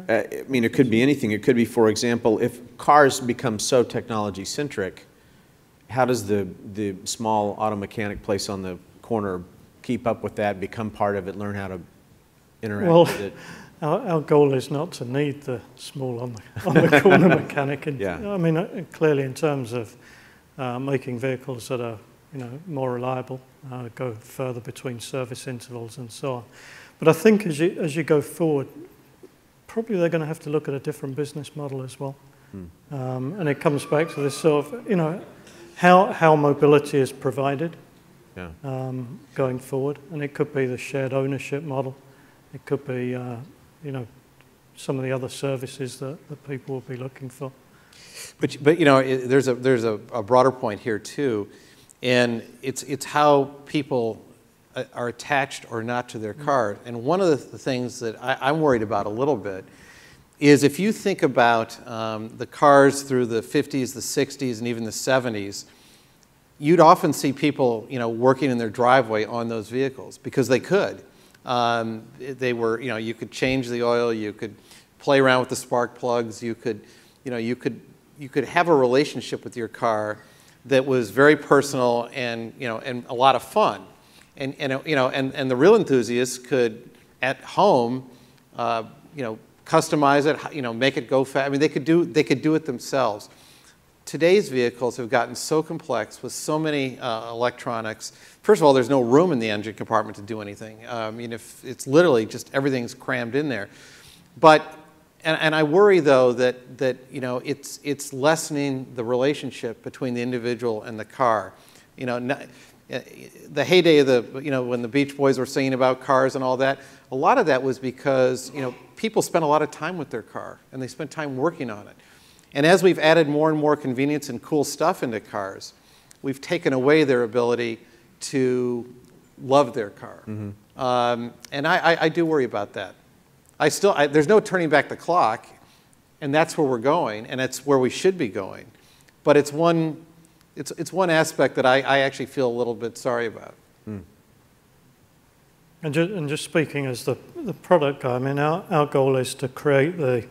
I mean, it could be anything. It could be, for example, if cars become so technology-centric, how does the small auto mechanic place on the corner keep up with that, become part of it, learn how to interact with it?
Our goal is not to need the small on the corner mechanic. And,
yeah.
I mean, clearly in terms of making vehicles that are more reliable, go further between service intervals and so on. But I think as you go forward, probably they're going to have to look at a different business model as well. And it comes back to this sort of, how mobility is provided going forward. And it could be the shared ownership model. It could be, some of the other services that people will be looking for.
But there's a broader point here too, and it's how people are attached or not to their car. And one of the things that I'm worried about a little bit is if you think about the cars through the 50s, the 60s, and even the 70s, you'd often see people working in their driveway on those vehicles because they could. They were, you could change the oil, you could play around with the spark plugs, you could have a relationship with your car that was very personal and and a lot of fun, and the real enthusiasts could at home, customize it, make it go fast. I mean, they could do it themselves. Today's vehicles have gotten so complex with so many electronics. First of all, there's no room in the engine compartment to do anything. I mean, if it's literally just everything's crammed in there. But and I worry though that it's lessening the relationship between the individual and the car. The heyday of when the Beach Boys were singing about cars and all that, a lot of that was because people spent a lot of time with their car and they spent time working on it. And as we've added more and more convenience and cool stuff into cars, we've taken away their ability to love their car. Mm-hmm. And I do worry about that. There's no turning back the clock, and that's where we're going, and it's where we should be going. But it's one aspect that I actually feel a little bit sorry about. Mm.
And just speaking as the product guy, I mean, our goal is to create the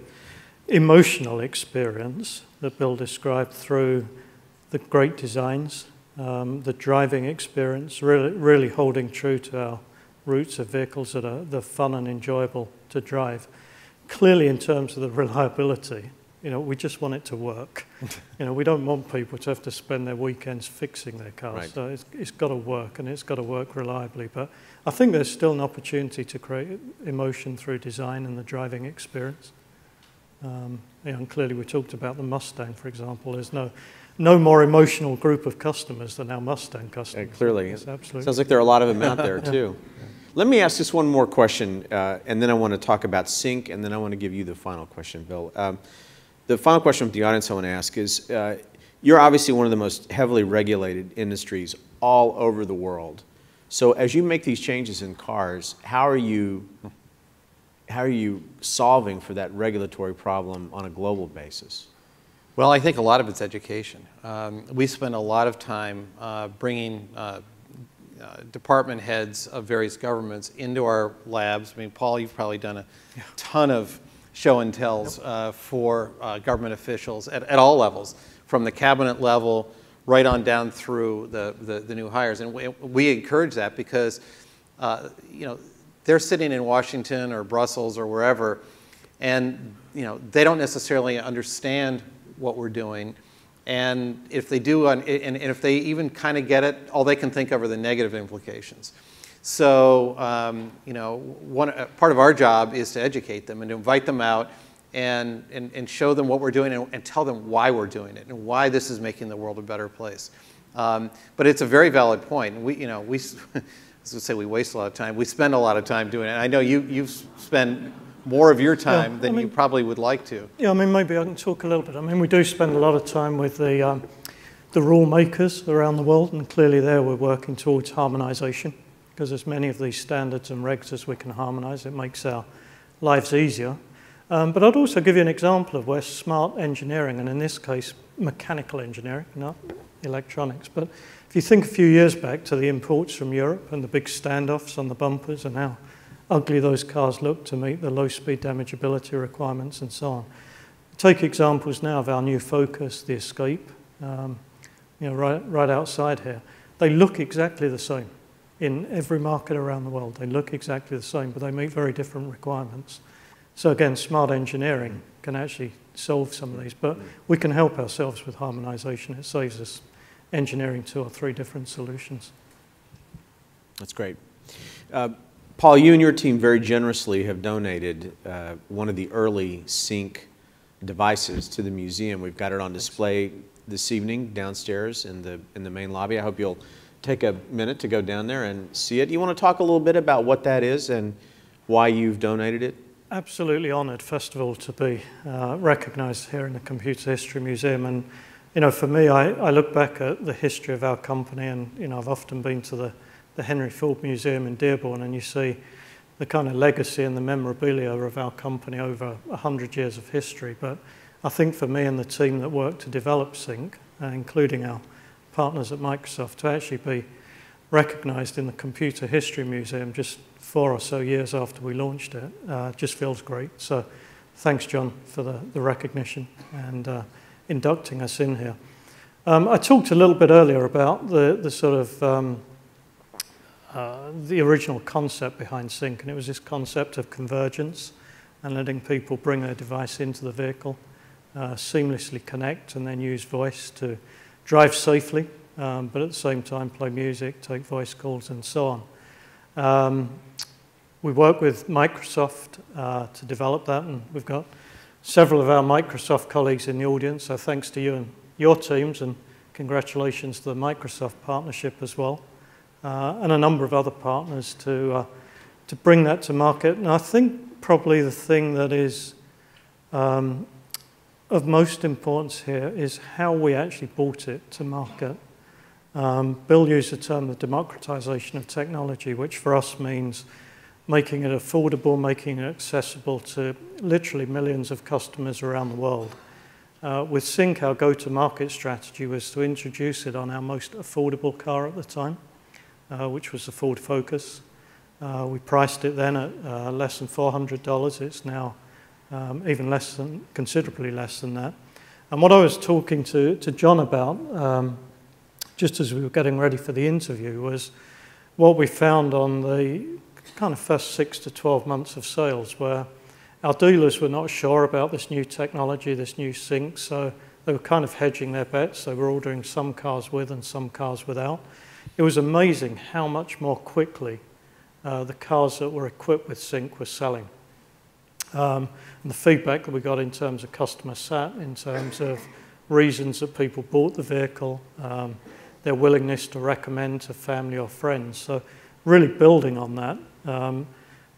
emotional experience that Bill described through the great designs, the driving experience, really holding true to our roots of vehicles that are fun and enjoyable to drive. Clearly, in terms of the reliability, we just want it to work. We don't want people to have to spend their weekends fixing their cars. Right. So it's got to work, and it's got to work reliably. But I think there's still an opportunity to create emotion through design and the driving experience. And clearly we talked about the Mustang, for example. There's no more emotional group of customers than our Mustang customers.
Clearly.
Absolutely.
Sounds like there are a lot of them out there, too. Let me ask just one more question, and then I want to talk about sync, and then I want to give you the final question, Bill. The final question from the audience I want to ask is, you're obviously one of the most heavily regulated industries all over the world. So as you make these changes in cars, how are you solving for that regulatory problem on a global basis?
Well, I think a lot of it's education. We spend a lot of time bringing department heads of various governments into our labs. I mean, Paul, you've probably done a ton of show and tells for government officials at all levels, from the cabinet level right on down through the new hires. And we encourage that because they're sitting in Washington or Brussels or wherever, and they don't necessarily understand what we're doing. And if they do, and if they even kind of get it, all they can think of are the negative implications. So, part of our job is to educate them and to invite them out and show them what we're doing and tell them why we're doing it and why this is making the world a better place. But it's a very valid point. And we I was going to say we waste a lot of time. We spend a lot of time doing it. And I know you've spent more of your time than you probably would like to. Yeah,
I mean, maybe I can talk a little bit. I mean, we do spend a lot of time with the rule makers around the world, and clearly there we're working towards harmonization, because as many of these standards and regs as we can harmonize, it makes our lives easier. But I'd also give you an example of where smart engineering, and in this case, mechanical engineering, not electronics, but if you think a few years back to the imports from Europe and the big standoffs on the bumpers and how ugly those cars look to meet the low-speed damageability requirements and so on. Take examples now of our new Focus, the Escape, right outside here. They look exactly the same in every market around the world. They look exactly the same, but they meet very different requirements. So again, smart engineering can actually solve some of these, but we can help ourselves with harmonization. It saves us engineering 2 or 3 different solutions.
That's great. Paul, you and your team very generously have donated one of the early sync devices to the museum. We've got it on display this evening downstairs in the main lobby. I hope you'll take a minute to go down there and see it. You want to talk a little bit about what that is and why you've donated it?
Absolutely honored, first of all, to be recognized here in the Computer History Museum. And for me, I look back at the history of our company, and I've often been to the Henry Ford Museum in Dearborn, and you see the kind of legacy and the memorabilia of our company over 100 years of history. But I think for me and the team that worked to develop Sync, including our partners at Microsoft, to actually be recognized in the Computer History Museum just 4 or so years after we launched it just feels great. So thanks, John, for the recognition and inducting us in here. I talked a little bit earlier about the sort of the original concept behind Sync, and it was this concept of convergence and letting people bring their device into the vehicle, seamlessly connect, and then use voice to drive safely, but at the same time play music, take voice calls, and so on. We work with Microsoft to develop that, and we've got several of our Microsoft colleagues in the audience, so thanks to you and your teams, and congratulations to the Microsoft partnership as well. And a number of other partners to bring that to market. And I think probably the thing that is of most importance here is how we actually brought it to market. Bill used the term the democratization of technology, which for us means making it affordable, making it accessible to literally millions of customers around the world. With Sync, our go-to-market strategy was to introduce it on our most affordable car at the time, which was the Ford Focus. We priced it then at less than $400. It's now even less than, considerably less than that. And what I was talking to John about, just as we were getting ready for the interview, was what we found on the kind of first 6 to 12 months of sales, where our dealers were not sure about this new technology, this new Sync, so they were kind of hedging their bets. They were ordering some cars with and some cars without. It was amazing how much more quickly the cars that were equipped with Sync were selling. And the feedback that we got in terms of customer sat, in terms of reasons that people bought the vehicle, their willingness to recommend to family or friends. So really building on that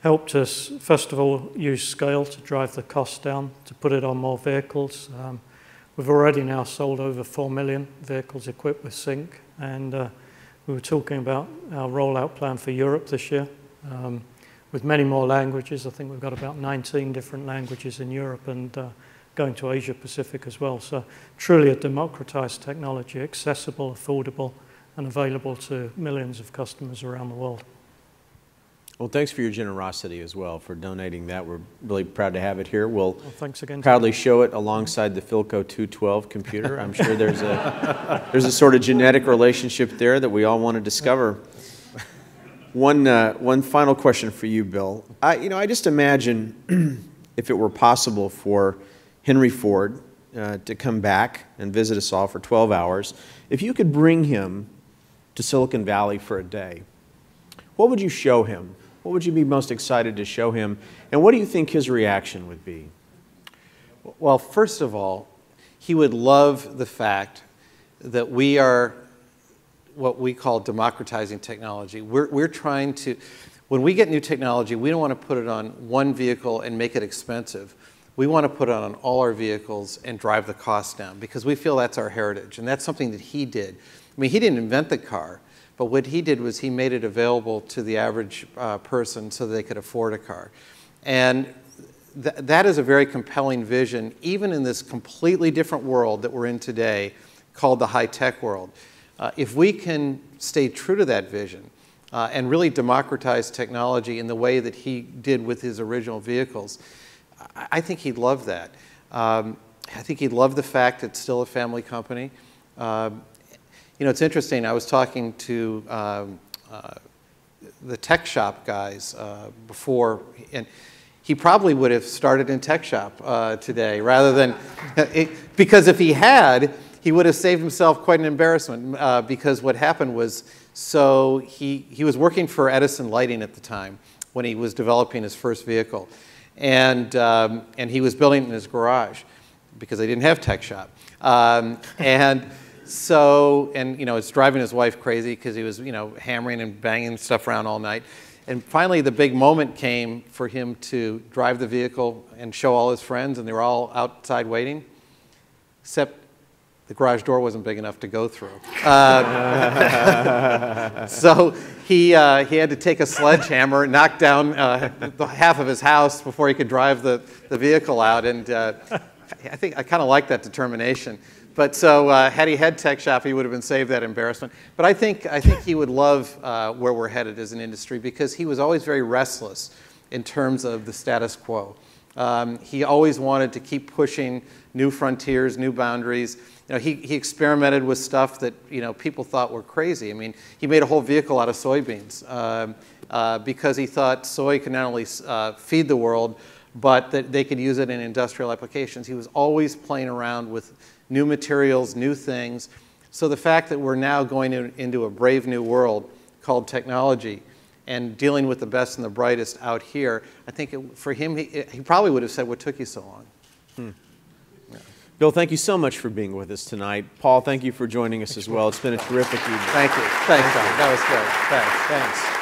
helped us, first of all, use scale to drive the cost down, to put it on more vehicles. We've already now sold over 4 million vehicles equipped with Sync, and we were talking about our rollout plan for Europe this year with many more languages. I think we've got about 19 different languages in Europe, and going to Asia Pacific as well. So truly a democratized technology, accessible, affordable, and available to millions of customers around the world.
Well, thanks for your generosity as well, for donating that. We're really proud to have it here. We'll
thanks again.
Proudly show it alongside the Philco 212 computer. I'm sure there's a sort of genetic relationship there that we all want to discover. One final question for you, Bill. I just imagine if it were possible for Henry Ford to come back and visit us all for 12 hours, if you could bring him to Silicon Valley for a day, what would you show him? What would you be most excited to show him? And what do you think his reaction would be?
Well, first of all, he would love the fact that we are what we call democratizing technology. We're trying to, when we get new technology, we don't want to put it on one vehicle and make it expensive. We want to put it on all our vehicles and drive the cost down, because we feel that's our heritage, and that's something that he did. I mean, he didn't invent the car, but what he did was he made it available to the average person so they could afford a car. And that is a very compelling vision, even in this completely different world that we're in today, called the high-tech world. If we can stay true to that vision and really democratize technology in the way that he did with his original vehicles, I think he'd love that. I think he'd love the fact it's still a family company. You know, it's interesting. I was talking to the tech shop guys before, and he probably would have started in tech shop today rather than, because if he had, he would have saved himself quite an embarrassment because what happened was, so he was working for Edison Lighting at the time when he was developing his first vehicle, and he was building it in his garage because they didn't have tech shop, So, you know, it's driving his wife crazy because he was, you know, hammering and banging stuff around all night. And finally, the big moment came for him to drive the vehicle and show all his friends, and they were all outside waiting, except the garage door wasn't big enough to go through. So he had to take a sledgehammer, knock down half of his house before he could drive the vehicle out. And I think I kind of like that determination. But so had he had tech shop, he would have been saved that embarrassment. But I think he would love where we're headed as an industry, because he was always very restless in terms of the status quo. He always wanted to keep pushing new frontiers, new boundaries. You know, he experimented with stuff that, you know, people thought were crazy. I mean, he made a whole vehicle out of soybeans because he thought soy can not only feed the world, but that they could use it in industrial applications. He was always playing around with new materials, new things. So the fact that we're now going into a brave new world called technology and dealing with the best and the brightest out here, I think for him, he probably would have said, what took you so long?
Yeah. Bill, thank you so much for being with us tonight. Paul, thank you for joining us as well. It's been a terrific evening.
Thank you. Thanks, John. That was great. Thanks.